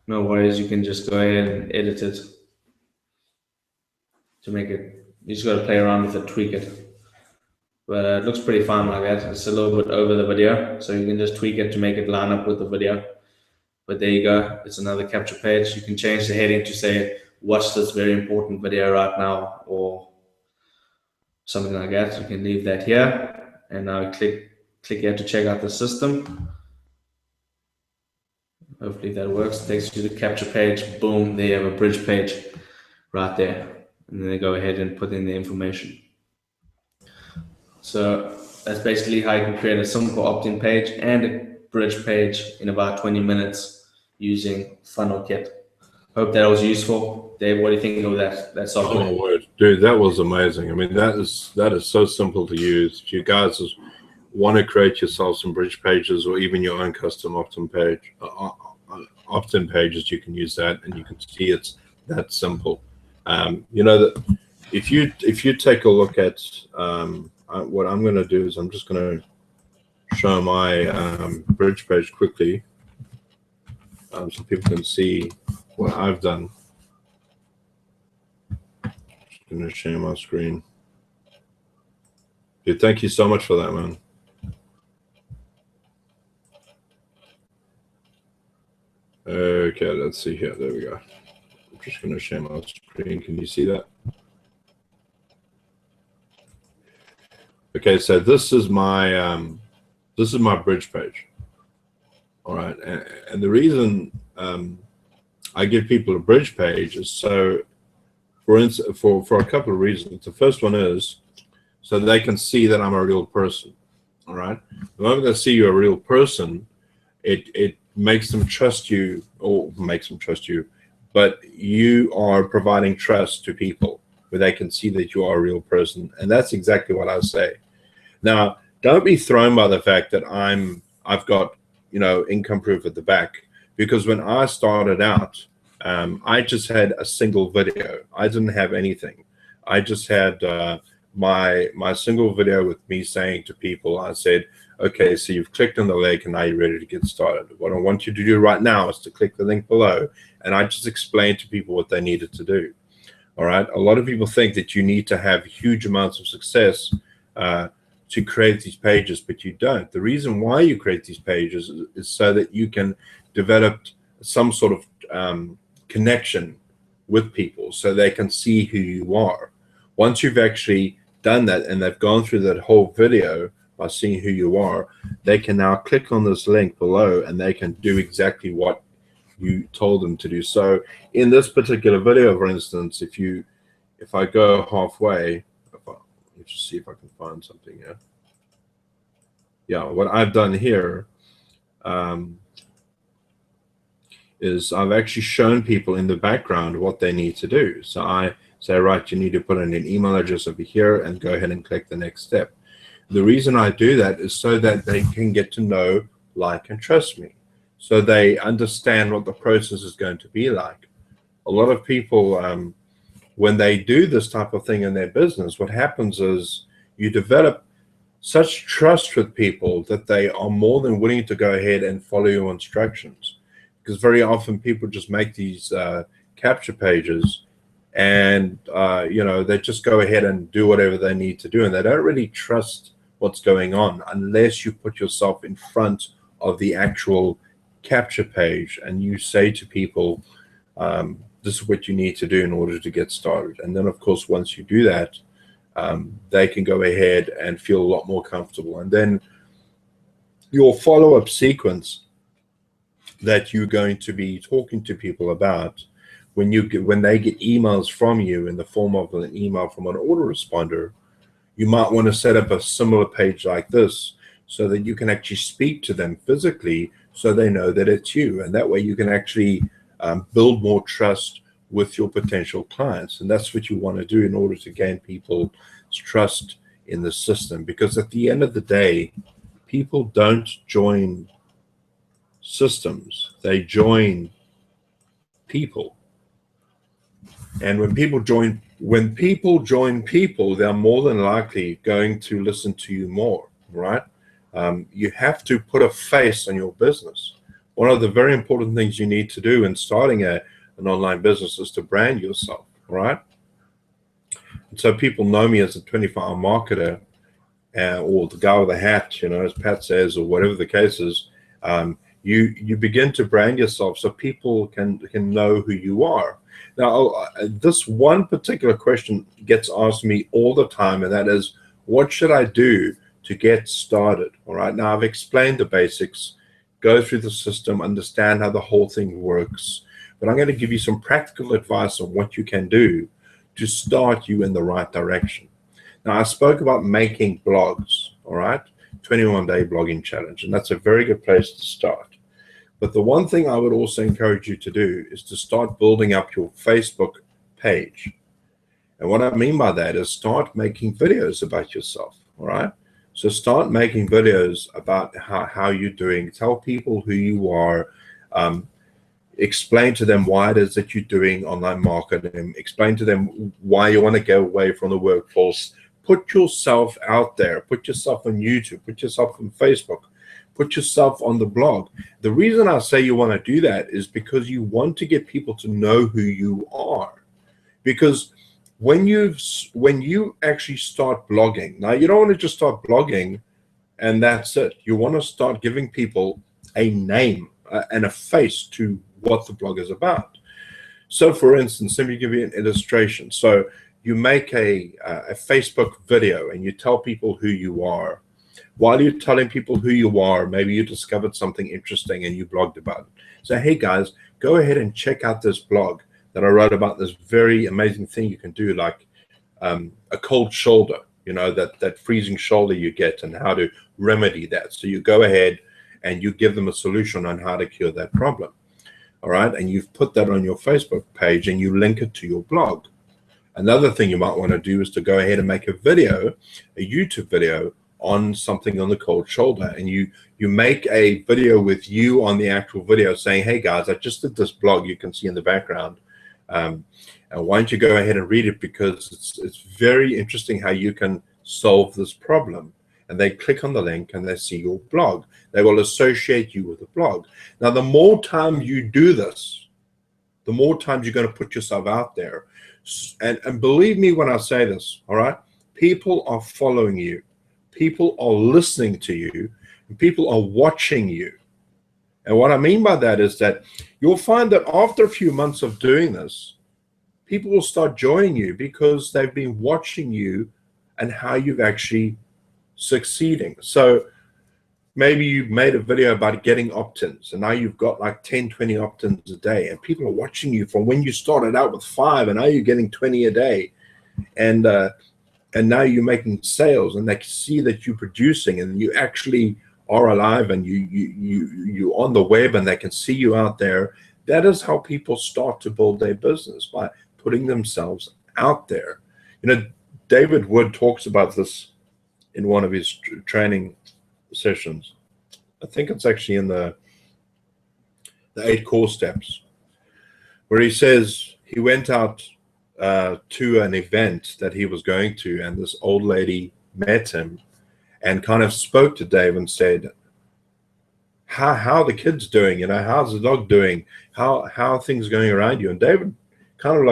no worries. You can just go ahead and edit it to make it. You just got to play around with it, tweak it. But it looks pretty fine like that. It's a little bit over the video, so you can just tweak it to make it line up with the video. But there you go. It's another capture page. You can change the heading to say, watch this very important video right now, or something like that. You can leave that here. And now click here to check out the system. Hopefully that works. It takes you to the capture page. Boom, there you have a bridge page right there. And then they go ahead and put in the information. So that's basically how you can create a simple opt-in page and a bridge page in about 20 minutes using FunnelKit. Hope that was useful. Dave, what do you think of that software? Oh my word, dude, that was amazing. I mean, that is so simple to use. If you guys want to create yourself some bridge pages or even your own custom opt-in page, opt-in pages, you can use that, and you can see it's that simple. You know that if you take a look at what I'm going to do is I'm just going to show my bridge page quickly, so people can see what I've done. Just going to share my screen. Dude, thank you so much for that, man. Okay, let's see here. There we go. I'm just going to share my screen. Can you see that? Okay, so this is my bridge page. All right, and the reason I give people a bridge page is so, for instance, for a couple of reasons. The first one is so they can see that I'm a real person. All right, the moment they see you're a real person, it makes them trust you, or makes them trust you, but you are providing trust to people where they can see that you are a real person, and that's exactly what I say. Now, don't be thrown by the fact that I've got, you know, income proof at the back, because when I started out, I just had a single video. I didn't have anything. I just had my single video with me saying to people, I said, okay, so you've clicked on the link and now you're ready to get started. What I want you to do right now is to click the link below, and I just explained to people what they needed to do. All right. A lot of people think that you need to have huge amounts of success to create these pages, but you don't. The reason why you create these pages is so that you can develop some sort of connection with people, so they can see who you are. Once you've actually done that and they've gone through that whole video by seeing who you are, they can now click on this link below and they can do exactly what you told them to do. So in this particular video, for instance, if I go halfway, let's just see if I can find something here. Yeah, what I've done here is I've actually shown people in the background what they need to do. So I say, right, you need to put in an email address over here and go ahead and click the next step. The reason I do that is so that they can get to know, like, and trust me. So they understand what the process is going to be like. A lot of people, when they do this type of thing in their business, what happens is you develop such trust with people that they are more than willing to go ahead and follow your instructions. Because very often people just make these capture pages and you know, they just go ahead and do whatever they need to do, and they don't really trust what's going on unless you put yourself in front of the actual capture page and you say to people, this is what you need to do in order to get started. And then, of course, once you do that, they can go ahead and feel a lot more comfortable. And then your follow-up sequence that you're going to be talking to people about when they get emails from you in the form of an email from an autoresponder, you might want to set up a similar page like this so that you can actually speak to them physically so they know that it's you. And that way you can actually build more trust with your potential clients. And that's what you want to do in order to gain people's trust in the system. Because at the end of the day, people don't join systems, they join people. And when people join people, they're more than likely going to listen to you more, right? You have to put a face on your business. One of the very important things you need to do in starting an online business is to brand yourself, right? And so people know me as a 24-hour marketer, or the guy with the hat, you know, as Pat says, or whatever the case is. You begin to brand yourself so people can know who you are. Now, this one particular question gets asked me all the time, and that is, what should I do to get started? All right, now I've explained the basics, go through the system, understand how the whole thing works, but I'm going to give you some practical advice on what you can do to start you in the right direction. Now, I spoke about making blogs, all right, 21-day blogging challenge, and that's a very good place to start. But the one thing I would also encourage you to do is to start building up your Facebook page. And what I mean by that is start making videos about yourself, all right? So start making videos about how you're doing. Tell people who you are. Explain to them why it is that you're doing online marketing. Explain to them why you want to go away from the workforce. Put yourself out there. Put yourself on YouTube. Put yourself on Facebook. Put yourself on the blog. The reason I say you want to do that is because you want to get people to know who you are. Because when you actually start blogging, now you don't want to just start blogging and that's it. You want to start giving people a name and a face to what the blog is about. So for instance, let me give you an illustration. So you make a Facebook video and you tell people who you are. While you're telling people who you are, maybe you discovered something interesting and you blogged about it. So, hey guys, go ahead and check out this blog that I wrote about this very amazing thing you can do, like a cold shoulder, you know, that freezing shoulder you get and how to remedy that. So you go ahead and you give them a solution on how to cure that problem. All right. And you've put that on your Facebook page and you link it to your blog. Another thing you might want to do is to go ahead and make a video, a YouTube video on something on the cold shoulder. And you make a video with you on the actual video saying, hey guys, I just did this blog you can see in the background. And why don't you go ahead and read it, because it's very interesting how you can solve this problem. And they click on the link and they see your blog. They will associate you with the blog. Now, the more time you do this, the more times you're going to put yourself out there. And believe me when I say this, all right? People are following you. People are listening to you. And people are watching you. And what I mean by that is that you'll find that after a few months of doing this, people will start joining you because they've been watching you and how you've actually succeeding. So maybe you made a video about getting opt-ins and now you've got like 10, 20 opt-ins a day, and people are watching you from when you started out with 5 and now you're getting 20 a day. And now you're making sales and they can see that you're producing and you actually are alive and you're on the web and they can see you out there. That is how people start to build their business, by putting themselves out there. You know, David Wood talks about this in one of his training sessions. I think it's actually in the 8 core steps, where he says he went out to an event that he was going to, and this old lady met him and kind of spoke to Dave and said, how are the kids doing? You know, how's the dog doing? How are things going around you? And David kind of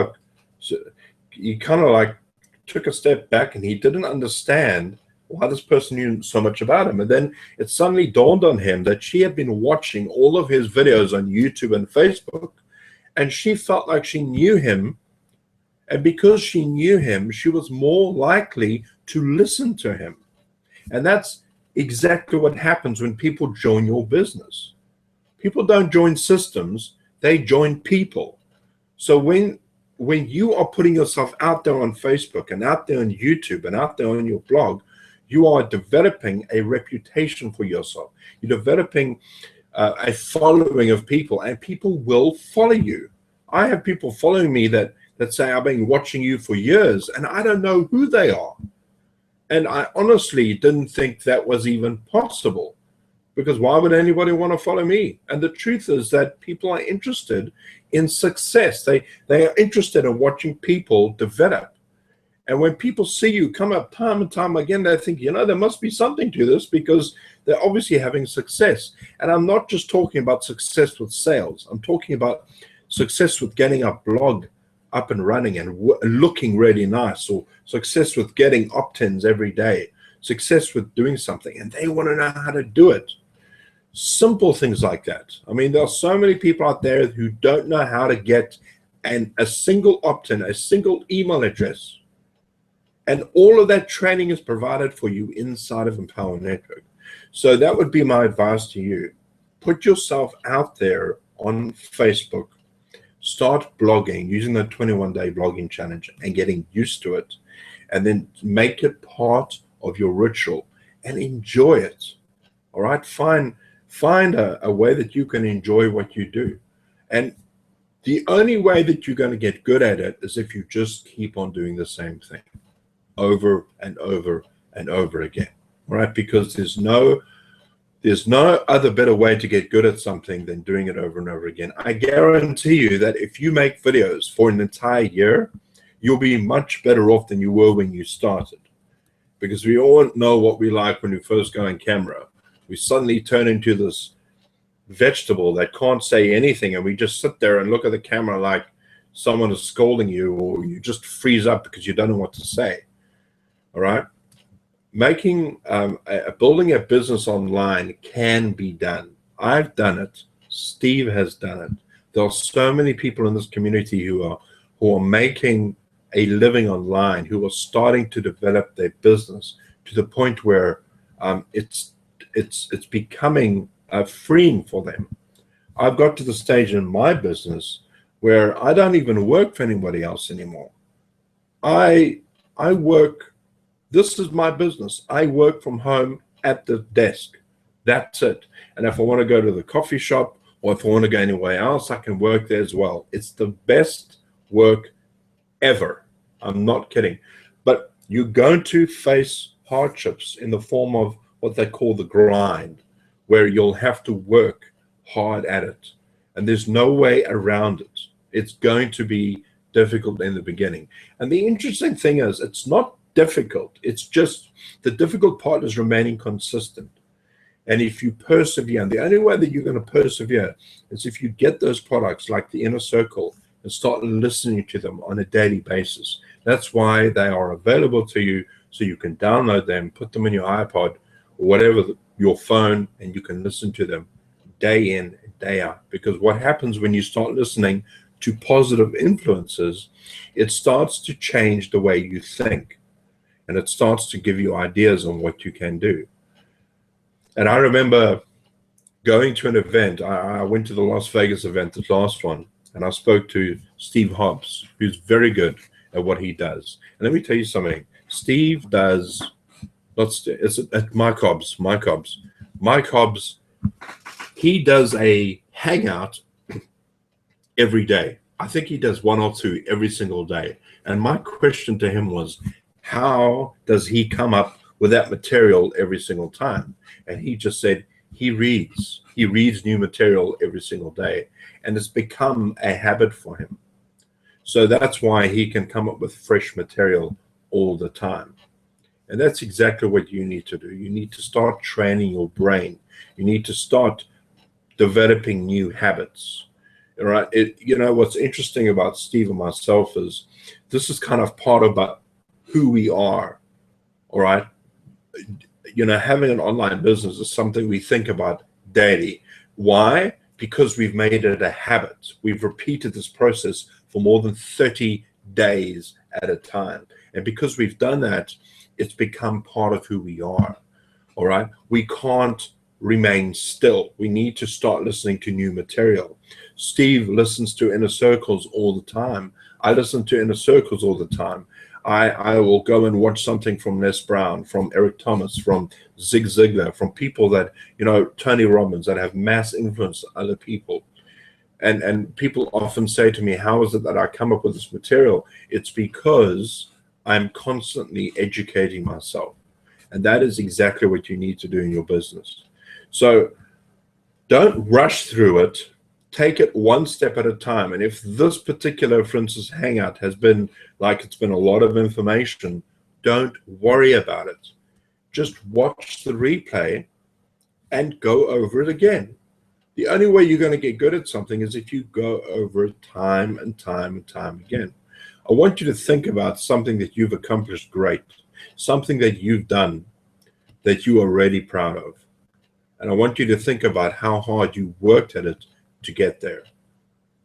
like took a step back and he didn't understand why this person knew so much about him. And then it suddenly dawned on him that she had been watching all of his videos on YouTube and Facebook, and she felt like she knew him. And because she knew him, she was more likely to listen to him. And that's exactly what happens when people join your business. People don't join systems, they join people. So when you are putting yourself out there on Facebook and out there on YouTube and out there on your blog, you are developing a reputation for yourself. You're developing a following of people, and people will follow you. I have people following me that say, I've been watching you for years, and I don't know who they are. And I honestly didn't think that was even possible, because why would anybody want to follow me? And the truth is that people are interested in success. They are interested in watching people develop. And when people see you come up time and time again, they think, you know, there must be something to this, because they're obviously having success. And I'm not just talking about success with sales. I'm talking about success with getting a blog up and running and looking really nice, or success with getting opt-ins every day, success with doing something, and they want to know how to do it. Simple things like that. I mean, there are so many people out there who don't know how to get a single opt-in, a single email address. And all of that training is provided for you inside of Empower Network. So that would be my advice to you. Put yourself out there on Facebook. Start blogging, using the 21-day blogging challenge and getting used to it. And then make it part of your ritual and enjoy it. All right? Find a way that you can enjoy what you do. And the only way that you're going to get good at it is if you just keep on doing the same thing over and over and over again. All right? Because there's no There's no other better way to get good at something than doing it over and over again. I guarantee you that if you make videos for an entire year, you'll be much better off than you were when you started. Because we all know what we like when we first go on camera. We suddenly turn into this vegetable that can't say anything, and we just sit there and look at the camera like someone is scolding you, or you just freeze up because you don't know what to say. All right? Making building a business online can be done. I've done it. Steve has done it. There are so many people in this community who are making a living online, who are starting to develop their business to the point where it's becoming freeing for them. I've got to the stage in my business where I don't even work for anybody else anymore. I work. This is my business. I work from home at the desk. That's it. And if I want to go to the coffee shop or if I want to go anywhere else, I can work there as well. It's the best work ever. I'm not kidding. But you're going to face hardships in the form of what they call the grind, where you'll have to work hard at it. And there's no way around it. It's going to be difficult in the beginning. And the interesting thing is, it's not difficult. It's just the difficult part is remaining consistent. And if you persevere, and the only way that you're going to persevere is if you get those products like the Inner Circle and start listening to them on a daily basis. That's why they are available to you, so you can download them, put them in your iPod or whatever, your phone, and you can listen to them day in and day out. Because what happens when you start listening to positive influences, it starts to change the way you think. And it starts to give you ideas on what you can do. And I remember going to an event. I went to the Las Vegas event, the last one, and I spoke to Steve Hobbs, who's very good at what he does. And let me tell you something. Steve does, it's at Mike Hobbs, he does a hangout every day. I think he does one or two every single day. And my question to him was, how does he come up with that material every single time? And he just said he reads new material every single day, and it's become a habit for him. So that's why he can come up with fresh material all the time. And that's exactly what you need to do. You need to start training your brain. You need to start developing new habits. All right. You know, what's interesting about Steve and myself is this is kind of part about who we are. All right. You know, having an online business is something we think about daily. Why? Because we've made it a habit. We've repeated this process for more than 30 days at a time. And because we've done that, it's become part of who we are. All right. We can't remain still. We need to start listening to new material. Steve listens to Inner Circles all the time. I listen to Inner Circles all the time. I will go and watch something from Les Brown, from Eric Thomas, from Zig Ziglar, from people that, you know, Tony Robbins, that have mass influence on other people. And people often say to me, how is it that I come up with this material? It's because I'm constantly educating myself. And that is exactly what you need to do in your business. So don't rush through it. Take it one step at a time. And if this particular, for instance, hangout has been like it's been a lot of information, don't worry about it. Just watch the replay and go over it again. The only way you're going to get good at something is if you go over it time and time and time again. I want you to think about something that you've accomplished great, something that you've done that you are really proud of. And I want you to think about how hard you worked at it to get there.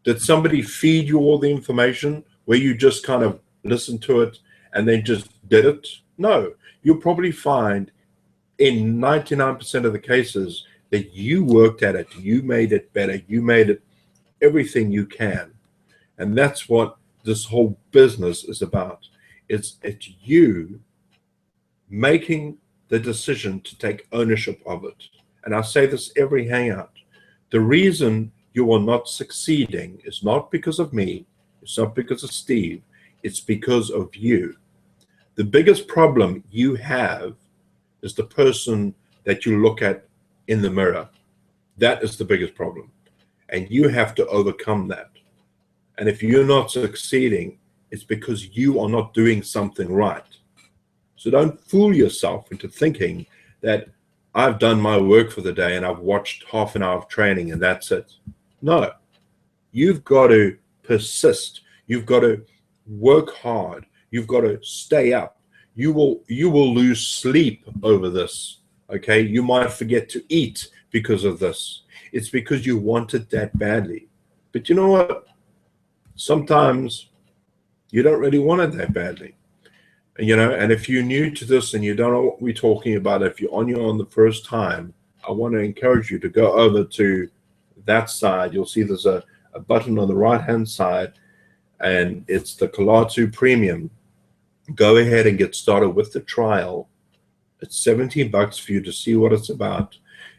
Did somebody feed you all the information where you just kind of listened to it and then just did it? No. You'll probably find in 99% of the cases that you worked at it, you made it better, you made it everything you can. And that's what this whole business is about. It's you making the decision to take ownership of it. And I say this every hangout. The reason you are not succeeding is not because of me, it's not because of Steve, it's because of you. The biggest problem you have is the person that you look at in the mirror. That is the biggest problem. And you have to overcome that. And if you're not succeeding, it's because you are not doing something right. So don't fool yourself into thinking that I've done my work for the day and I've watched half an hour of training and that's it. No, you've got to persist. You've got to work hard. You've got to stay up. You will lose sleep over this. Okay, you might forget to eat because of this. It's because you want it that badly. But you know what? Sometimes you don't really want it that badly. You know, and if you're new to this and you don't know what we're talking about, if you're on the first time, I want to encourage you to go over to that side. You'll see there's a button on the right-hand side, and it's the Kalatu Premium. Go ahead and get started with the trial. It's $17 for you to see what it's about,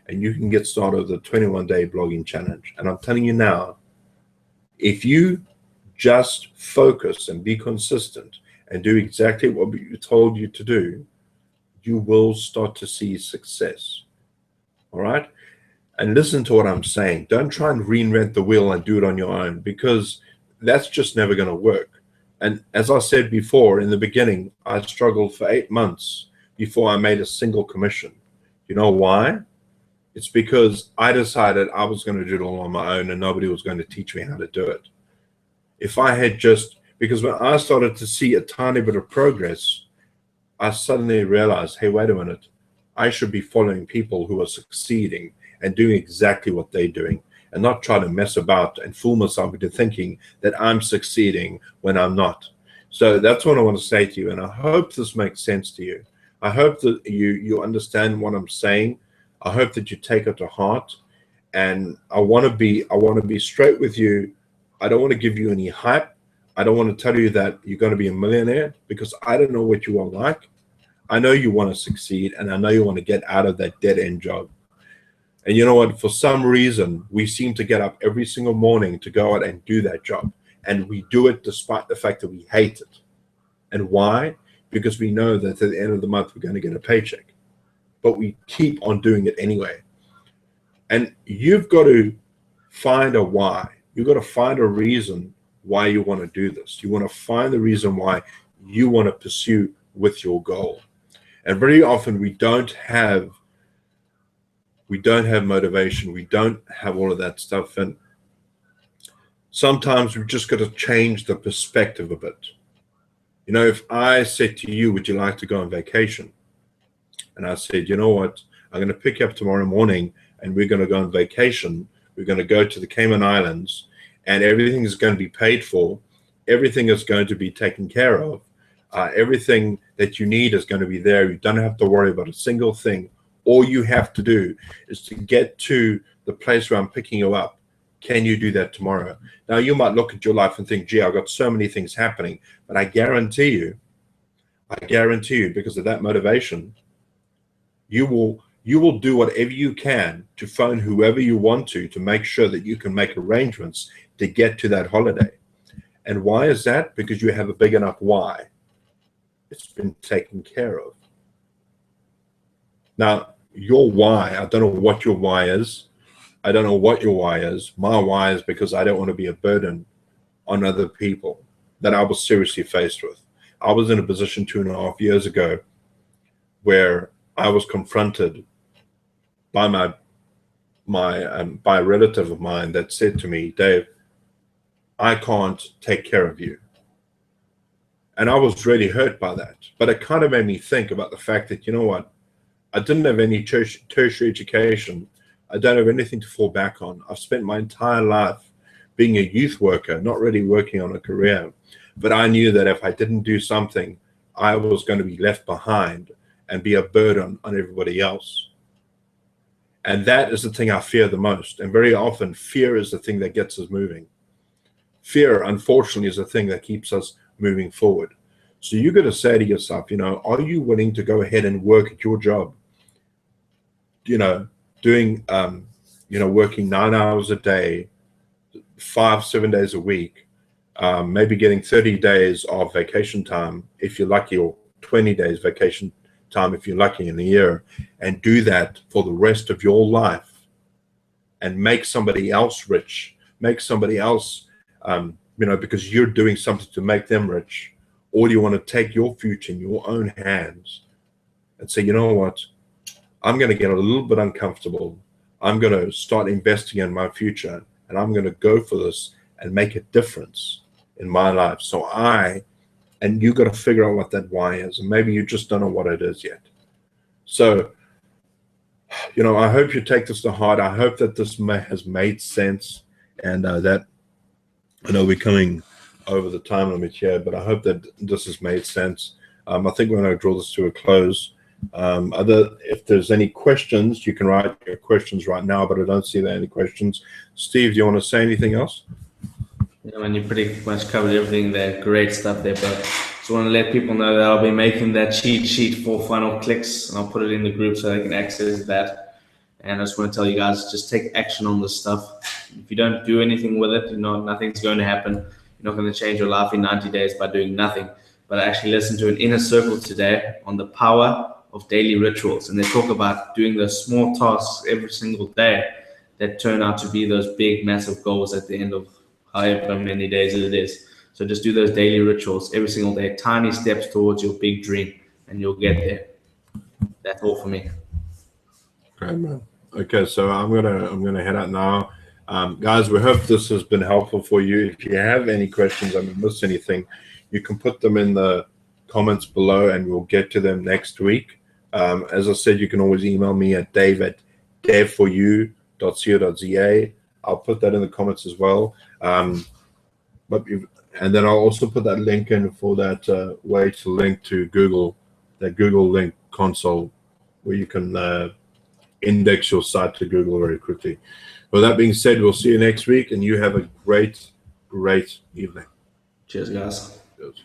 and you can get started with the 21-day blogging challenge. And I'm telling you now, if you just focus and be consistent and do exactly what we told you to do, you will start to see success. All right? And listen to what I'm saying. Don't try and reinvent the wheel and do it on your own, because that's just never going to work. And as I said before, in the beginning, I struggled for 8 months before I made a single commission. You know why? It's because I decided I was going to do it all on my own and nobody was going to teach me how to do it. If I had just, because when I started to see a tiny bit of progress, I suddenly realized, hey, wait a minute, I should be following people who are succeeding and doing exactly what they're doing, and not try to mess about and fool myself into thinking that I'm succeeding when I'm not. So that's what I want to say to you, and I hope this makes sense to you. I hope that you understand what I'm saying. I hope that you take it to heart, and I want to be straight with you. I don't want to give you any hype. I don't want to tell you that you're going to be a millionaire, because I don't know what you are like. I know you want to succeed, and I know you want to get out of that dead-end job. And you know what? For some reason, we seem to get up every single morning to go out and do that job. And we do it despite the fact that we hate it. And why? Because we know that at the end of the month, we're going to get a paycheck. But we keep on doing it anyway. And you've got to find a why. You've got to find a reason why you want to do this. You want to find the reason why you want to pursue with your goal. And very often we don't have motivation. We don't have all of that stuff. And sometimes we've just got to change the perspective a bit. You know, if I said to you, would you like to go on vacation? And I said, you know what? I'm going to pick you up tomorrow morning and we're going to go on vacation. We're going to go to the Cayman Islands and everything is going to be paid for. Everything is going to be taken care of. Everything that you need is going to be there. You don't have to worry about a single thing. All you have to do is to get to the place where I'm picking you up. Can you do that tomorrow? Now, you might look at your life and think, gee, I've got so many things happening. But I guarantee you, because of that motivation, you will do whatever you can to phone whoever you want to make sure that you can make arrangements to get to that holiday. And why is that? Because you have a big enough why. It's been taken care of. Now, your why, I don't know what your why is. I don't know what your why is. My why is because I don't want to be a burden on other people that I was seriously faced with. I was in a position 2.5 years ago where I was confronted by by a relative of mine that said to me, Dave, I can't take care of you. And I was really hurt by that. But it kind of made me think about the fact that, you know what? I didn't have any tertiary education. I don't have anything to fall back on. I've spent my entire life being a youth worker, not really working on a career. But I knew that if I didn't do something, I was going to be left behind and be a burden on everybody else. And that is the thing I fear the most. And very often, fear is the thing that gets us moving. Fear, unfortunately, is the thing that keeps us moving forward. So you got to say to yourself, you know, are you willing to go ahead and work at your job? You know, doing, working 9 hours a day, 5-7 days a week, maybe getting 30 days of vacation time, if you're lucky, or 20 days vacation time, if you're lucky, in a year, and do that for the rest of your life and make somebody else rich, make somebody else, because you're doing something to make them rich, or do you want to take your future in your own hands and say, you know what, I'm going to get a little bit uncomfortable. I'm going to start investing in my future, and I'm going to go for this and make a difference in my life. And you got to figure out what that why is, and maybe you just don't know what it is yet. So, I hope you take this to heart. I hope that this has made sense, and that I know we're coming over the time limit here, but I hope that this has made sense. I think we're going to draw this to a close. If there's any questions, you can write your questions right now, but I don't see there any questions. Steve, do you want to say anything else? Yeah, man, you pretty much covered everything there. Great stuff there, but just want to let people know that I'll be making that cheat sheet for Funnel Clicks, and I'll put it in the group so they can access that. And I just want to tell you guys, just take action on this stuff. If you don't do anything with it, nothing's going to happen. You're not going to change your life in 90 days by doing nothing. But I actually listened to an Inner Circle today on the power of daily rituals, and they talk about doing those small tasks every single day that turn out to be those big, massive goals at the end of however many days it is. So just do those daily rituals every single day, tiny steps towards your big dream, and you'll get there. That's all for me. Great, man. Okay, so I'm gonna head out now. Guys, we hope this has been helpful for you. If you have any questions, I missed anything, you can put them in the comments below and we'll get to them next week. As I said, you can always email me at dave@devforyou.co.za. I'll put that in the comments as well. And then I'll also put that link in for that way to link to Google, that Google link console, where you can index your site to Google very quickly. With that being said, we'll see you next week, and you have a great evening. Cheers, guys. Cheers.